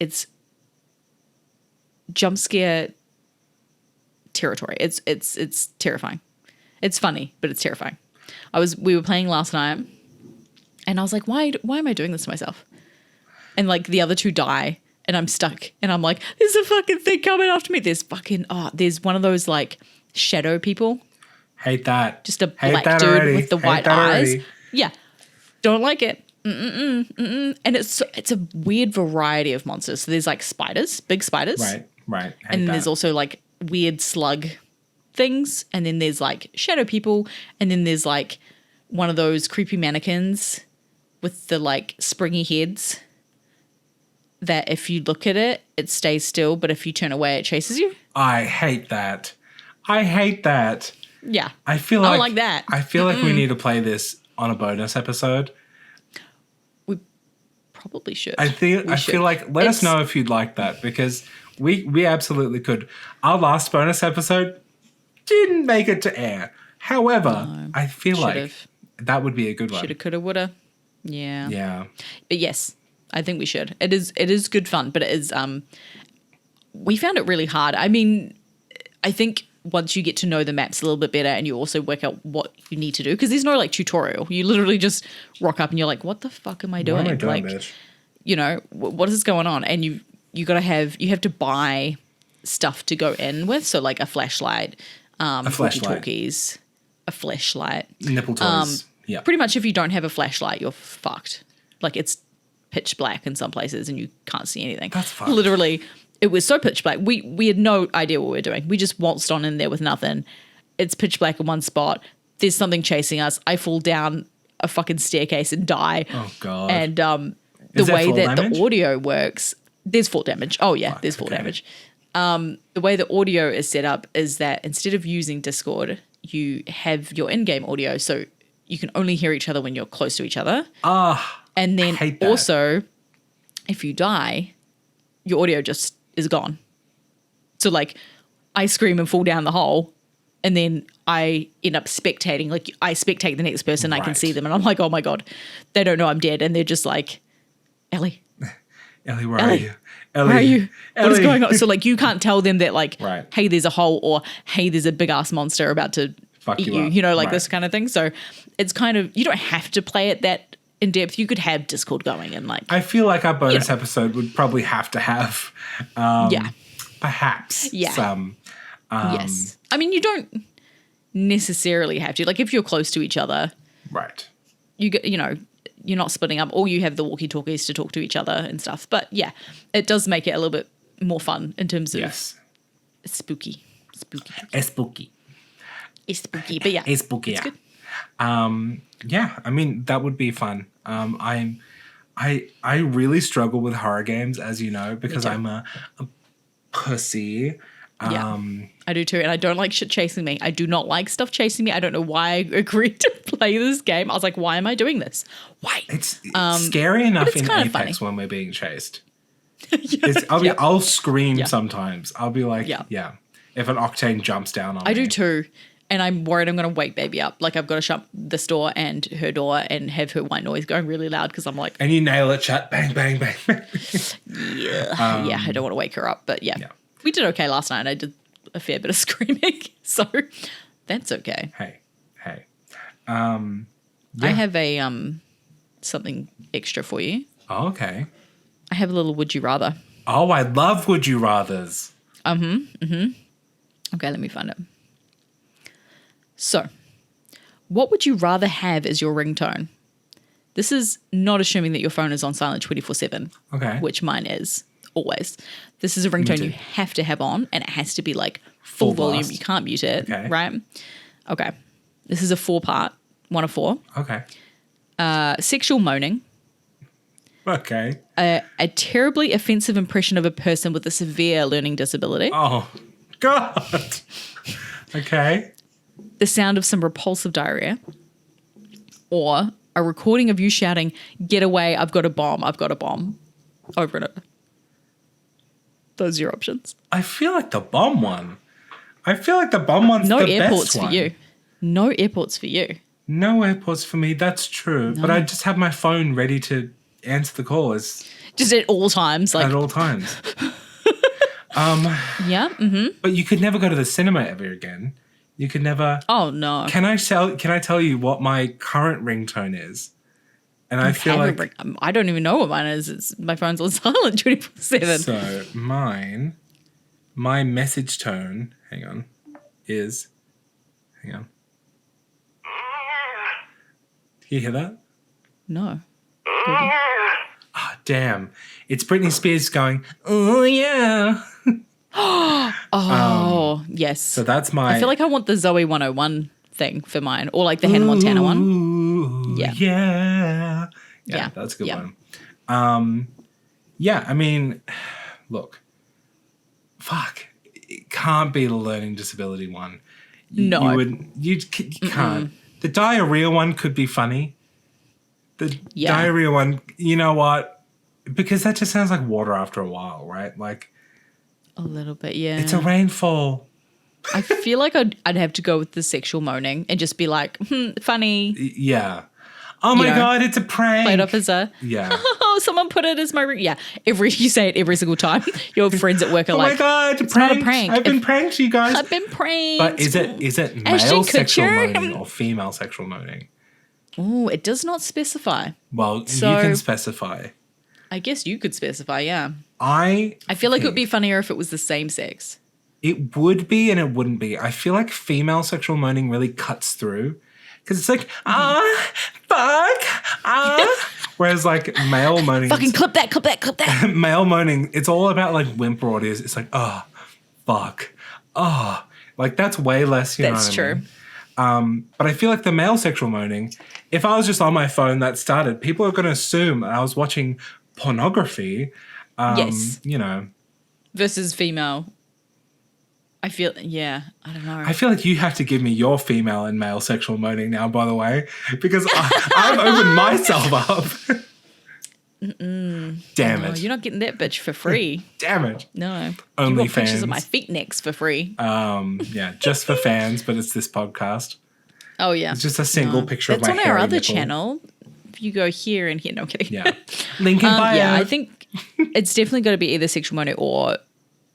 It's jump scare territory. It's terrifying. It's funny, but it's terrifying. We were playing last night and I was like, why am I doing this to myself? And like the other 2 die and I'm stuck and I'm like, there's a fucking thing coming after me. There's one of those like shadow people. Hate that. Just a Hate black that dude already. with the Hate white that eyes. already. Yeah. Don't like it. And it's a weird variety of monsters. So there's like spiders, big spiders. Right. Right. Hate And that. there's also like weird slug things. And then there's like shadow people. And then there's like one of those creepy mannequins with the like springy heads that if you look at it, it stays still. But if you turn away, it chases you. I hate that. I hate that. Yeah. I feel I like don't like that. I feel like we need to play this on a bonus episode. We probably should. I should. feel like let us It's- know if you'd like that because we absolutely could. Our last bonus episode didn't make it to air. However, I feel like Should've. that would be a good one. Shoulda, coulda, woulda. Yeah. Yeah. But yes, I think we should. It is good fun, but it is we found it really hard. I mean, I think once you get to know the maps a little bit better and you also work out what you need to do, because there's no like tutorial. You literally just rock up and you're like, what the fuck am I doing? What am I doing, like, bitch? you know, what is going on? And you have to buy stuff to go in with. So like a flashlight, walkie-talkies, a flashlight. Nipple toys. Yeah. Pretty much if you don't have a flashlight, you're fucked. Like it's pitch black in some places and you can't see anything. That's fucked. Literally, it was so pitch black. We had no idea what we were doing. We just waltzed on in there with nothing. It's pitch black in one spot. There's something chasing us. I fall down a fucking staircase and die. Oh god. And the Is there way fall that damage? the audio works, there's fall damage. Oh yeah, there's fall okay. damage. The way the audio is set up is that instead of using Discord, you have your in-game audio, so you can only hear each other when you're close to each other. And then hate that. also, if you die, your audio just is gone. So like, I scream and fall down the hole, and then I end up spectating. Like I spectate the next person, I can Right. see them, and I'm like, oh my god, they don't know I'm dead, and they're just like, Ellie. Ellie, where are Ellie, you? Ellie, Where are you? What is Ellie. going on? So like you can't tell them that like, Right. hey, there's a hole, or hey, there's a big ass monster about to Fuck eat you you. up. You know, like Right. this kind of thing. So it's kind of, you don't have to play it that in depth. You could have Discord going and like, I feel like our bonus Yeah. episode would probably have to have yeah, perhaps Yeah. some yes. I mean, you don't necessarily have to. Like if you're close to each other, right. you know, you're not splitting up, or you have the walkie-talkies to talk to each other and stuff. But yeah, it does make it a little bit more fun in terms of Yes. spooky. It's spooky. It's spooky, but yeah, It's spooky. it's good. Yeah, I mean that would be fun. I really struggle with horror games, as you know, because I'm a pussy. I do too, and I don't like shit chasing me. I do not like stuff chasing me. I don't know why I agreed to play this game. I was like, why am I doing this? Why? It's scary enough in Apex when we're being chased. I'll scream sometimes. I'll be like, if an Octane jumps down on me. I do too. And I'm worried I'm going to wake baby up. Like I've got to shut this door and her door and have her white noise going really loud because I'm like... And you nail it shut. Bang, bang, bang. I don't want to wake her up. But yeah. We did okay last night. I did a fair bit of screaming. So that's okay. Hey. I have a something extra for you. Oh, okay. I have a little would you rather. Oh, I love would you rathers. Okay, let me find it. So, what would you rather have as your ringtone? This is not assuming that your phone is on silent 24/7. Okay. Which mine is always. This is a ringtone you have to have on, and it has to be like full volume. blast. You can't mute it, right? Okay. This is a 4-part, 1 of 4. Okay. Sexual moaning. Okay. A terribly offensive impression of a person with a severe learning disability. Oh, God. Okay. The sound of some repulsive diarrhea. Or a recording of you shouting, "Get away, I've got a bomb, I've got a bomb," over and over. Those are your options. I feel like the bomb one. I feel like the bomb one's no the best one. No airports for you. No airports for you. No airports for me, that's true. No. But I just have my phone ready to answer the calls. Just at all times. At all times. Yeah. Mm-hmm. But you could never go to the cinema ever again. You could never. Oh, no. Can I tell you what my current ringtone is? And I feel like... I don't even know what mine is. My phone's on silent 24/7. So my message tone, hang on. Can you hear that? No. Ah, damn. It's Britney Spears going, "Oh, yeah." Yes. So that's my... I feel like I want the Zoe 101 thing for mine, or like the Hannah Montana one. Yeah, that's a good one. I mean, look, fuck, it can't be the learning disability one. No. You can't. The diarrhea one could be funny. The diarrhea one, you know what? Because that just sounds like water after a while, right? Like... A little bit, yeah. It's a rainfall. I feel like I'd have to go with the sexual moaning and just be like, funny. Yeah. Oh my God, it's a prank. Play it off as a, someone put it as my ring. Yeah. You say it every single time. Your friends at work are like, oh my God, it's not a prank. I've been pranked, you guys. I've been pranked. But is it male sexual moaning or female sexual moaning? Oh, it does not specify. Well, you can specify. I guess you could specify, yeah. I feel like it would be funnier if it was the same sex. It would be and it wouldn't be. I feel like female sexual moaning really cuts through. Because it's like, fuck, Whereas like male moaning... Fucking clip that. Male moaning, it's all about like whimper audios. It's like, fuck, like that's way less, you know what I mean? True. But I feel like the male sexual moaning, if I was just on my phone that started, people are going to assume that I was watching pornography. Yes. You know. Versus female. I don't know. I feel like you have to give me your female and male sexual moaning now, by the way, because I've opened myself up. Damn it. You're not getting that bitch for free. Damn it. No. Only you want fans. pictures of my feet next for free. Just for fans, but it's this podcast. Oh, yeah. It's just a single picture of my That's on our other nipple. channel. If you go here and here. No, I'm kidding. Yeah. Link in bio. Yeah, I think it's definitely got to be either sexual moaning or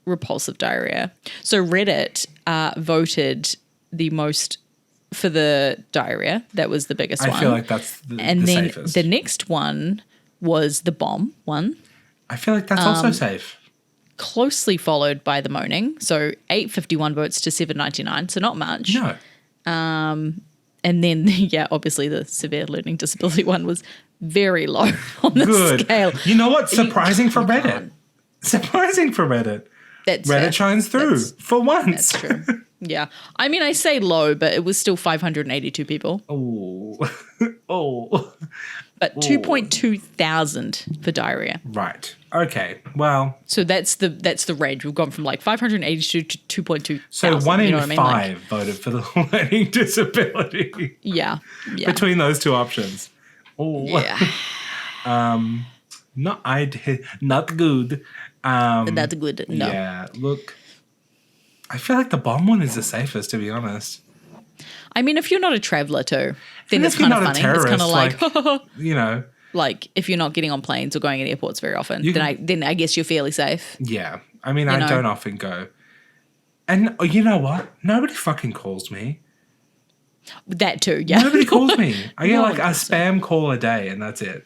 repulsive diarrhea. So Reddit voted the most for the diarrhea. That was the biggest one. I feel like that's the then safest. The next one was the bomb one. I feel like that's also safe. Closely followed by the moaning. So 851 votes to 799. So not much. No. And then, obviously the severe learning disability one was very low on the scale. You know what? Surprising for Reddit. Surprising for Reddit. Reddit shines through for once. That's true. Yeah. I mean, I say low, but it was still 582 people. Oh. But 2.2 thousand for diarrhea. Right. Okay. Well. So that's the range. We've gone from like 582 to 2.2 So thousand, 1 in you know what I mean? 5 voted for the learning disability. Yeah. Between those two options. Oh. Yeah. Not good. That's good. No. Yeah. Look, I feel like the bomb one is the safest, to be honest. I mean, if you're not a traveler too, then And it's if you're kind of not a funny. It's kind of terrorist, like, you know. like if you're not getting on planes or going at airports very often, then I guess you're fairly safe. Yeah. I mean, You I know? don't often go. And you know what? Nobody fucking calls me. That too, yeah. Nobody calls me. I get No like one a spam call a day and that's it.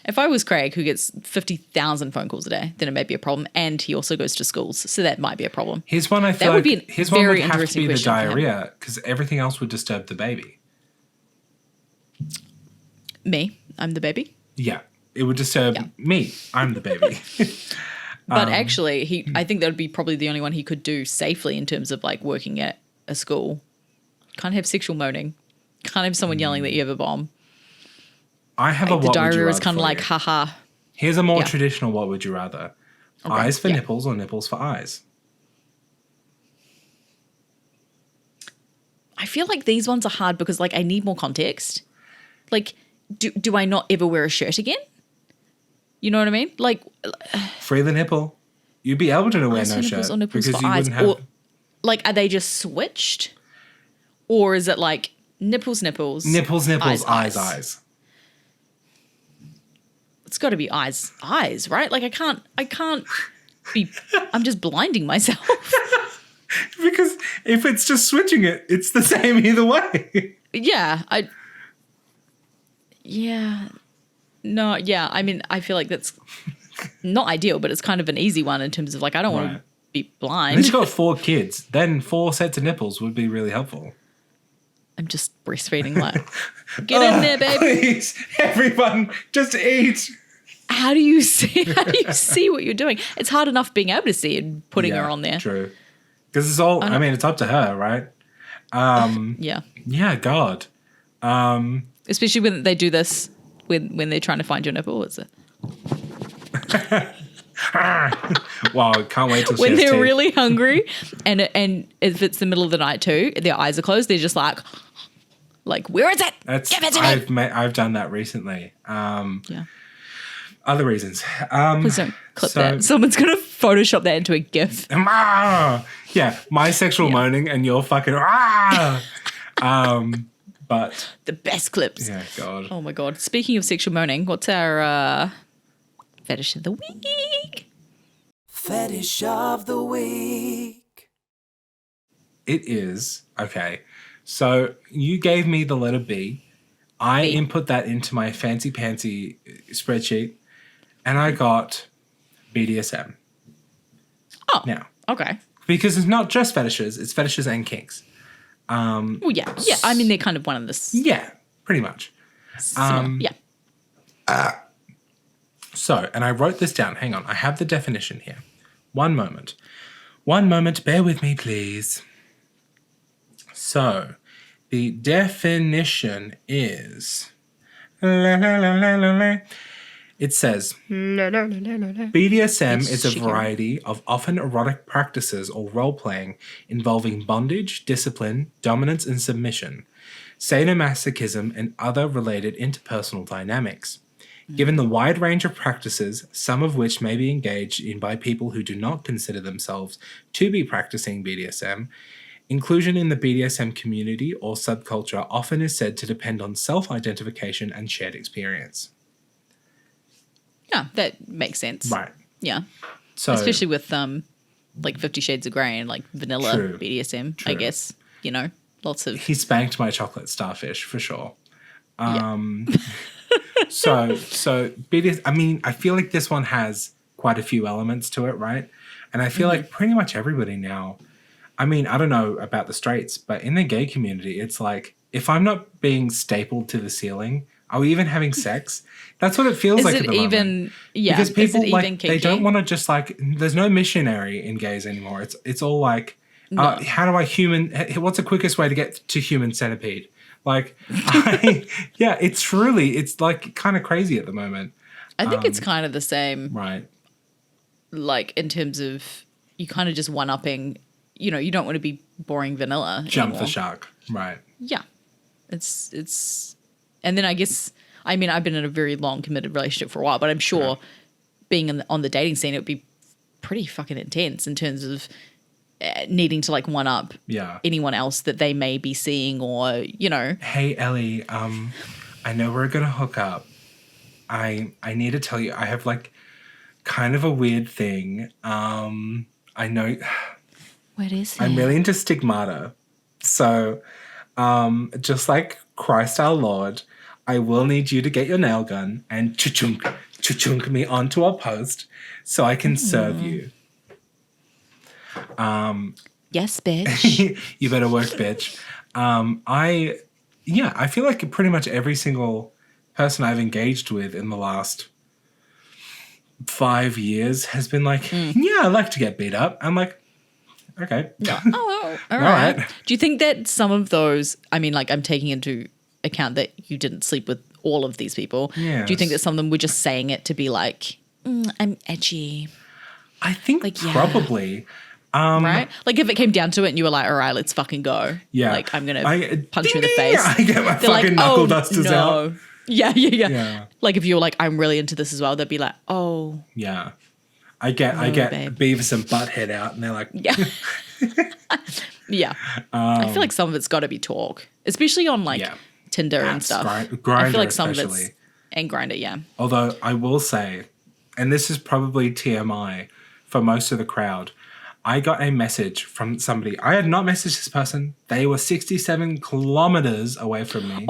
If I was Craig, who gets 50,000 phone calls a day, then it may be a problem. And he also goes to schools, so that might be a problem. Here's one I feel That would like be a his one would very have to interesting be the question for him. diarrhea because everything else would disturb the baby. Me, I'm the baby. Yeah. It would disturb Yeah. me. I'm the baby. But actually, I think that would be probably the only one he could do safely in terms of like working at a school. Can't have sexual moaning. Can't have someone yelling that you have a bomb. I have a Like, what the would you diarrhea is rather kind of for like, you. haha. Here's a more Yeah. traditional what would you rather. Okay, Eyes for yeah. nipples or nipples for eyes? I feel like these ones are hard because like I need more context. Like, do I not ever wear a shirt again? You know what I mean? Like, Free the nipple. You'd be able to wear eyes no for nipples shirt or nipples because for you eyes, wouldn't have. or like, are they just switched, or is it like nipples, Nipples, eyes, eyes. It's got to be eyes, right? Like I can't be. I'm just blinding myself. Because if it's just switching it, it's the same either way. Yeah, no, yeah. I mean, I feel like that's not ideal, but it's kind of an easy one in terms of like I don't want Right. to be And blind. if you've got 4 kids, then 4 sets of nipples would be really helpful. I'm just breastfeeding. Like, get in there, babe. Please, everyone, just eat. How do you see? How do you see what you're doing? It's hard enough being able to see and putting her on there. True. Because it's all, I mean, it's up to her, right? Yeah, Yeah, God. especially when they do this when they're trying to find your nipple. It's Wow, can't wait till she when has they're teeth. really hungry, and if it's the middle of the night too, their eyes are closed. They're just like where is it? That's, Give it to me. I've done that recently. Yeah. Other reasons. Please don't clip that. Someone's gonna Photoshop that into a GIF. Yeah, my sexual moaning and your fucking but The best clips. yeah, God. Oh my god. Speaking of sexual moaning, what's our fetish of the week? Fetish of the week. It is okay. So you gave me the letter B. I B. input that into my fancy pantsy spreadsheet, and I got BDSM. Oh. Now, Okay. because it's not just fetishes; it's fetishes and kinks. Well, yeah. Yeah. I mean, they're kind of one of the Yeah, pretty much. yeah. So, and I wrote this down. Hang on, I have the definition here. One moment. One moment, bear with me, please. So, the definition is... It says, BDSM is a variety of often erotic practices or role-playing involving bondage, discipline, dominance and submission, sadomasochism, and other related interpersonal dynamics. Given the wide range of practices, some of which may be engaged in by people who do not consider themselves to be practicing BDSM, inclusion in the BDSM community or subculture often is said to depend on self-identification and shared experience. Yeah, that makes sense. Right. Yeah. So, Especially with like 50 Shades of Grey and like vanilla True. BDSM, I True. guess. You know, lots of he spanked my chocolate starfish for sure. So BDSM, I mean, I feel like this one has quite a few elements to it, right? And I feel like pretty much everybody now, I mean, I don't know about the straights, but in the gay community, it's like, if I'm not being stapled to the ceiling, are we even having sex? That's what it feels Is like it at the even moment. yeah, Because people is it like even they kinky? don't want to just like there's no missionary in gays anymore. It's all like how do I what's the quickest way to get to human centipede? Like, it's like kind of crazy at the moment. I think it's kind of the same, Right. like in terms of you kind of just one-upping, you know, you don't want to be boring vanilla Jump anymore. the shark. Right. Yeah. It's and then I guess, I mean, I've been in a very long committed relationship for a while, but I'm sure being on the dating scene, it would be pretty fucking intense in terms of needing to like one up anyone else that they may be seeing, or, you know. Hey, Ellie, I know we're going to hook up. I need to tell you, I have like kind of a weird thing. I know. What is it? I'm really into stigmata. So, just like Christ our Lord, I will need you to get your nail gun and chuchunk me onto a post so I can serve you. Yes, bitch. You better work, bitch. I feel like pretty much every single person I've engaged with in the last 5 years has been like, yeah, I like to get beat up. I'm like, okay. Oh, all right. Do you think that some of those, I mean, like I'm taking into account that you didn't sleep with all of these people. Yes. Do you think that some of them were just saying it to be like, I'm edgy? I think Like, probably. Right? Like if it came down to it and you were like, all right, let's fucking go. Yeah. Like I'm going to punch you in the face. I get my They're fucking like, knuckle oh, dusters no. out. Yeah. Like if you were like, I'm really into this as well, they'd be like, oh. Yeah. I get babe. Beavis and Butthead out and they're like, Yeah. Yeah. I feel like some of it's got to be talk, especially on like Tinder and stuff. Grindr I feel like some especially. of it's, and Grindr, yeah. Although I will say, and this is probably TMI for most of the crowd, I got a message from somebody. I had not messaged this person. They were 67 kilometers away from me.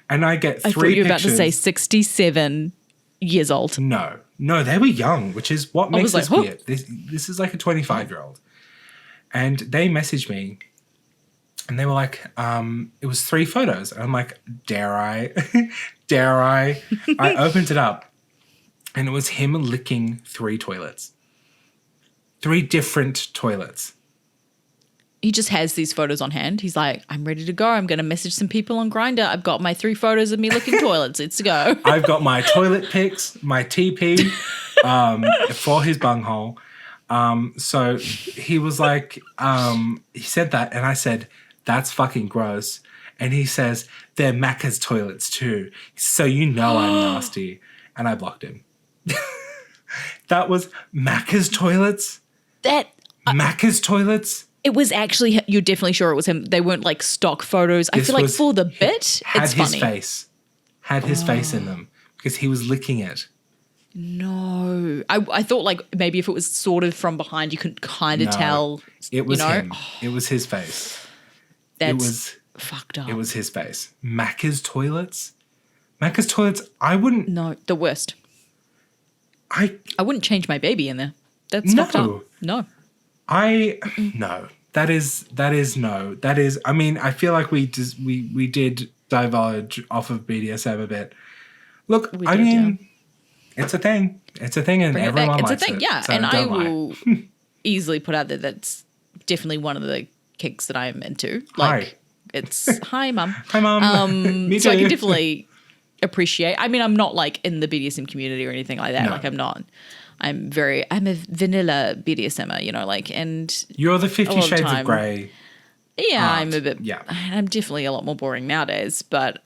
And I get 3 pictures. I thought you were about to say 67 years old. No, they were young, which is what makes this like, weird. This is like a 25-year-old. And they messaged me and they were like, it was 3 photos. And I'm like, dare I? Dare I? I opened it up and it was him licking 3 toilets. 3 different toilets. He just has these photos on hand. He's like, I'm ready to go. I'm going to message some people on Grindr. I've got my 3 photos of me licking toilets. Let's go. I've got my toilet pics, my TP for his bunghole. So he was like, he said that, and I said, that's fucking gross. And he says, they're Macca's toilets too. So you know I'm nasty. And I blocked him. That was Macca's toilets? Macca's toilets? It was actually, you're definitely sure it was him. They weren't like stock photos. I feel like for the bit, it's funny. Had his face in them because he was licking it. No. I thought like maybe if it was sort of from behind, you could kind of tell. It was him. It was his face. That's fucked up. It was his face. Macca's toilets? Macca's toilets, I wouldn't. No, the worst. I wouldn't change my baby in there. That's fucked up. No. No. That is no. That is, I mean, I feel like we did diverge off of BDSM a bit. Look, it's a thing. It's a thing and everyone likes it. It's a thing, yeah. So and I will easily put out that that's definitely one of the kinks that I'm into. Like, it's, hi, mum. Hi, mum. Me too. So I can definitely appreciate. I mean, I'm not like in the BDSM community or anything like that. No. Like I'm not. I'm a vanilla BDSMer, you know, like, and you're the 50 Shades of Grey. Yeah, I'm a bit. Yeah, I'm definitely a lot more boring nowadays, but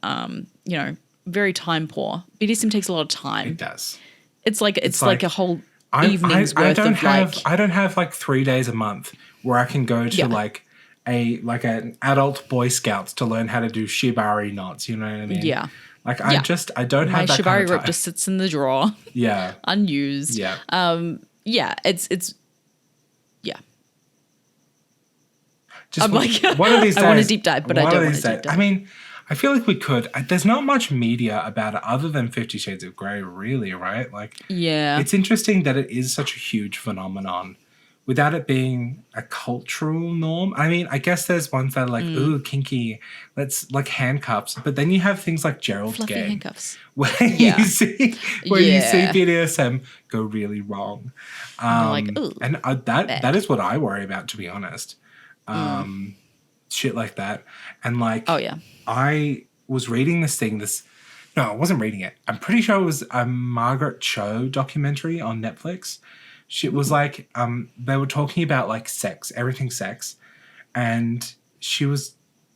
you know, very time poor. BDSM takes a lot of time. It does. It's like a whole evening's worth of like. I don't have like 3 days a month where I can go to like an adult Boy Scouts to learn how to do shibari knots. You know what I mean? Yeah. Like I don't have that shibari kind of time. rope just sits in the drawer. Yeah. Unused. Yeah. It's yeah. Just I'm like, one of these days. I want a deep dive, but I don't want a deep dive. I mean, I feel like we could. There's not much media about it other than 50 Shades of Grey, really, right? Like, yeah. It's interesting that it is such a huge phenomenon without it being a cultural norm. I mean, I guess there's ones that are like, ooh, kinky, let's like handcuffs. But then you have things like Gerald's Fluffy Game. handcuffs. Where you see BDSM go really wrong. Like, ooh, and that is what I worry about, to be honest. shit like that. And like, Oh, yeah. I was reading this thing. No, I wasn't reading it. I'm pretty sure it was a Margaret Cho documentary on Netflix. It was like, they were talking about like sex, everything sex. And she was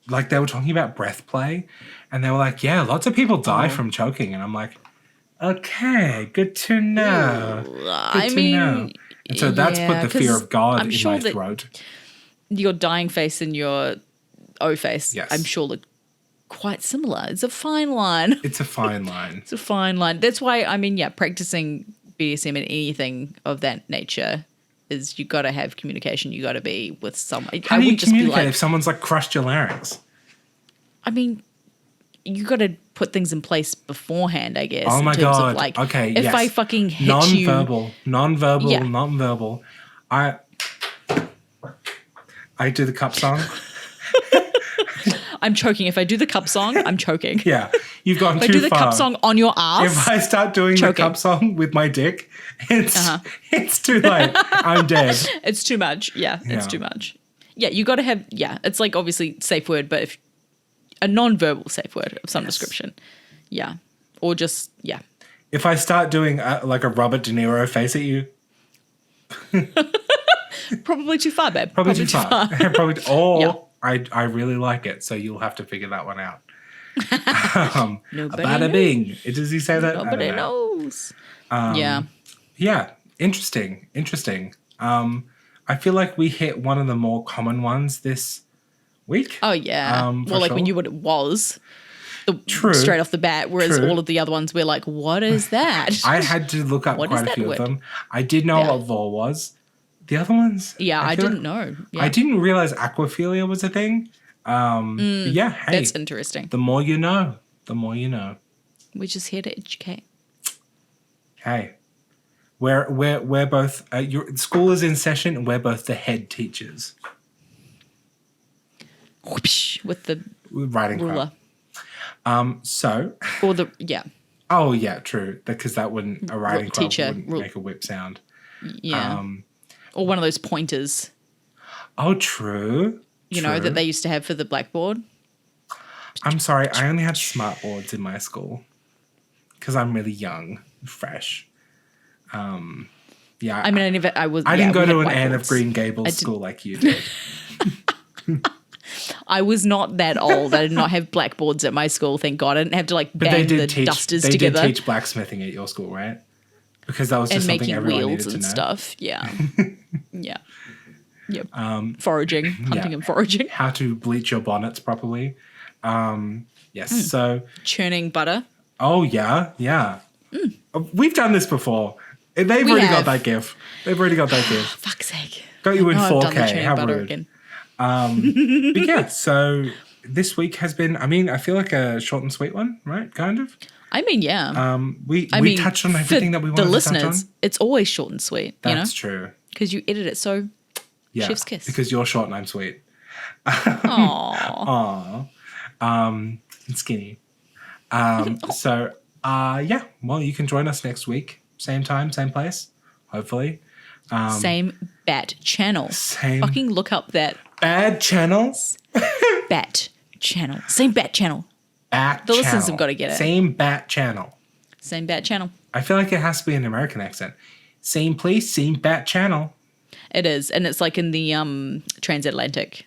like, they were talking about breath play. And they were like, yeah, lots of people die from choking. And I'm like, okay, good to know. Good to know. And so that's put the fear of God in my throat. Your dying face and your O face, Yes. I'm sure, look quite similar. It's a fine line. It's a fine line. It's a fine line. That's why, I mean, yeah, practicing BDSM and anything of that nature is you got to have communication. You got to be with someone. How do you communicate if someone's like crushed your larynx? I mean, you got to put things in place beforehand, I guess. Oh my in terms God. Of like, okay, if yes. I fucking hit non-verbal, you. non-verbal. I do the cup song. I'm choking. If I do the cup song, I'm choking. Yeah, you've gone too far. If I do the cup song on your ass. If I start doing the cup song with my dick, it's too late. I'm dead. It's too much. Yeah, it's too much. Yeah, you got to have, it's like obviously safe word, but if a non-verbal safe word of some description. Yeah. Or just, If I start doing like a Robert De Niro face at you. Probably too far, babe. Probably too far. Or I really like it, so you'll have to figure that one out. Nobody bada knows. bing. Does he say that? Nobody knows. Yeah. Yeah. Interesting. I feel like we hit one of the more common ones this week. Oh, yeah. Well, like we knew what it was straight off the bat, whereas all of the other ones we're like, what is that? I had to look up quite a few of them. I did know what vor was. The other ones? Yeah, I didn't know. Yeah. I didn't realize aquaphilia was a thing. But yeah, hey. That's interesting. The more you know. The more you know. We're just here to educate. Hey. We're both, your school is in session and we're both the head teachers. Whoosh, with the writing ruler. So. Or the, Oh, yeah, true. Because that wouldn't, a writing teacher wouldn't make a whip sound. Yeah. Or one of those pointers. Oh, true. You know, that they used to have for the blackboard. I'm sorry, I only had smart boards in my school because I'm really young, fresh. Yeah. I mean, I didn't go to an Anne of Green Gables school like you did. I was not that old. I did not have blackboards at my school, thank God. I didn't have to like bang the dusters together. They did teach blacksmithing at your school, right? Because that was just something everyone needed to know. And making wheels and stuff. Yeah. Yeah. Yep. Foraging, hunting and foraging. How to bleach your bonnets properly. Yes. So churning butter. Oh yeah. We've done this before. They've already got that gif. Fuck's sake. Got you in 4K. I've done the churning How butter rude. again. But yeah, so this week has been, I mean, I feel like a short and sweet one, right? Kind of. I mean, yeah. We touched on everything that we wanted to touch on. It's always short and sweet. That's true. Because you edit it so chef's kiss. Because you're short and I'm sweet. Aww. And skinny. So, yeah. Well, you can join us next week. Same time, same place. Hopefully. Same bat channel. Same. Fucking look up that. Bad channel. Bat channel. Same bat channel. Bat the channel. listeners have got to get it. Same bat channel. Same bat channel. I feel like it has to be an American accent. Same place, same bat channel. It is. And it's like in the transatlantic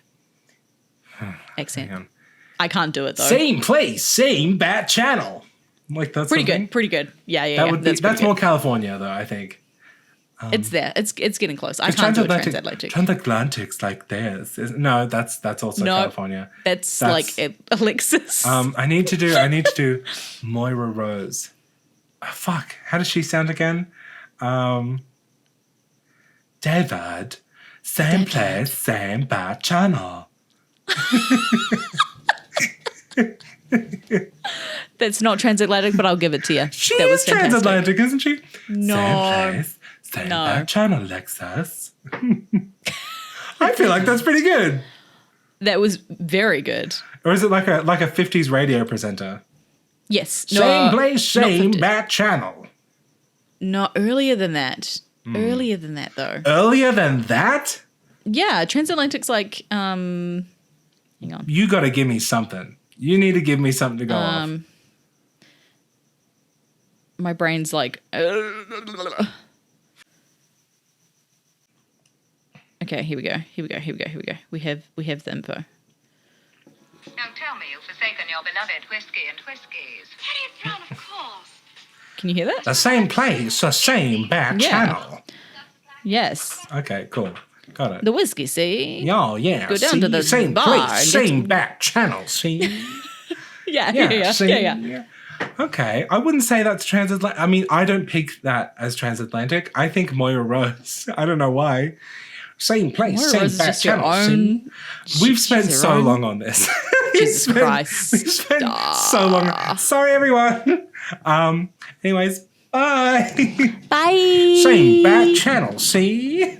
accent. Hang on. I can't do it though. Same place, same bat channel. Like that's pretty good. Yeah. That's more California though, I think. It's there. It's getting close. I can't do a transatlantic. Transatlantic's like this. No, that's also California. That's like Alexis. I need to do Moira Rose. Fuck. How does she sound again? David, same place, same bad channel. That's not transatlantic, but I'll give it to you. She that was is transatlantic, isn't she? No. Same place, same bad channel, Lexus. I feel like that's pretty good. That was very good. Or is it like a 50s radio presenter? Yes. Same place, same bad channel. No, earlier than that. Earlier than that, though. Earlier than that? Yeah, transatlantic's like Hang on. You got to give me something. You need to give me something to go off. My brain's like. Okay, here we go. We have the info. Now tell me you've forsaken your beloved whiskey and whiskies. Harriet Brown, of course. Can you hear that? The same place, the same back Yeah. channel. Yes. Okay, cool. Got it. The whiskey, see? Oh, yeah. Go down see? to the same bar place, and get same back channel, see? Yeah. see? Okay, I wouldn't say that's transatlantic. I mean, I don't pick that as transatlantic. I think Moira Rose. I don't know why. Same place, Moira same Rose is back just your channel. own. We've spent she's her so own. long on this. Jesus Christ. We've spent so long. Sorry, everyone. Anyways, bye. Bye. Same back channel, see?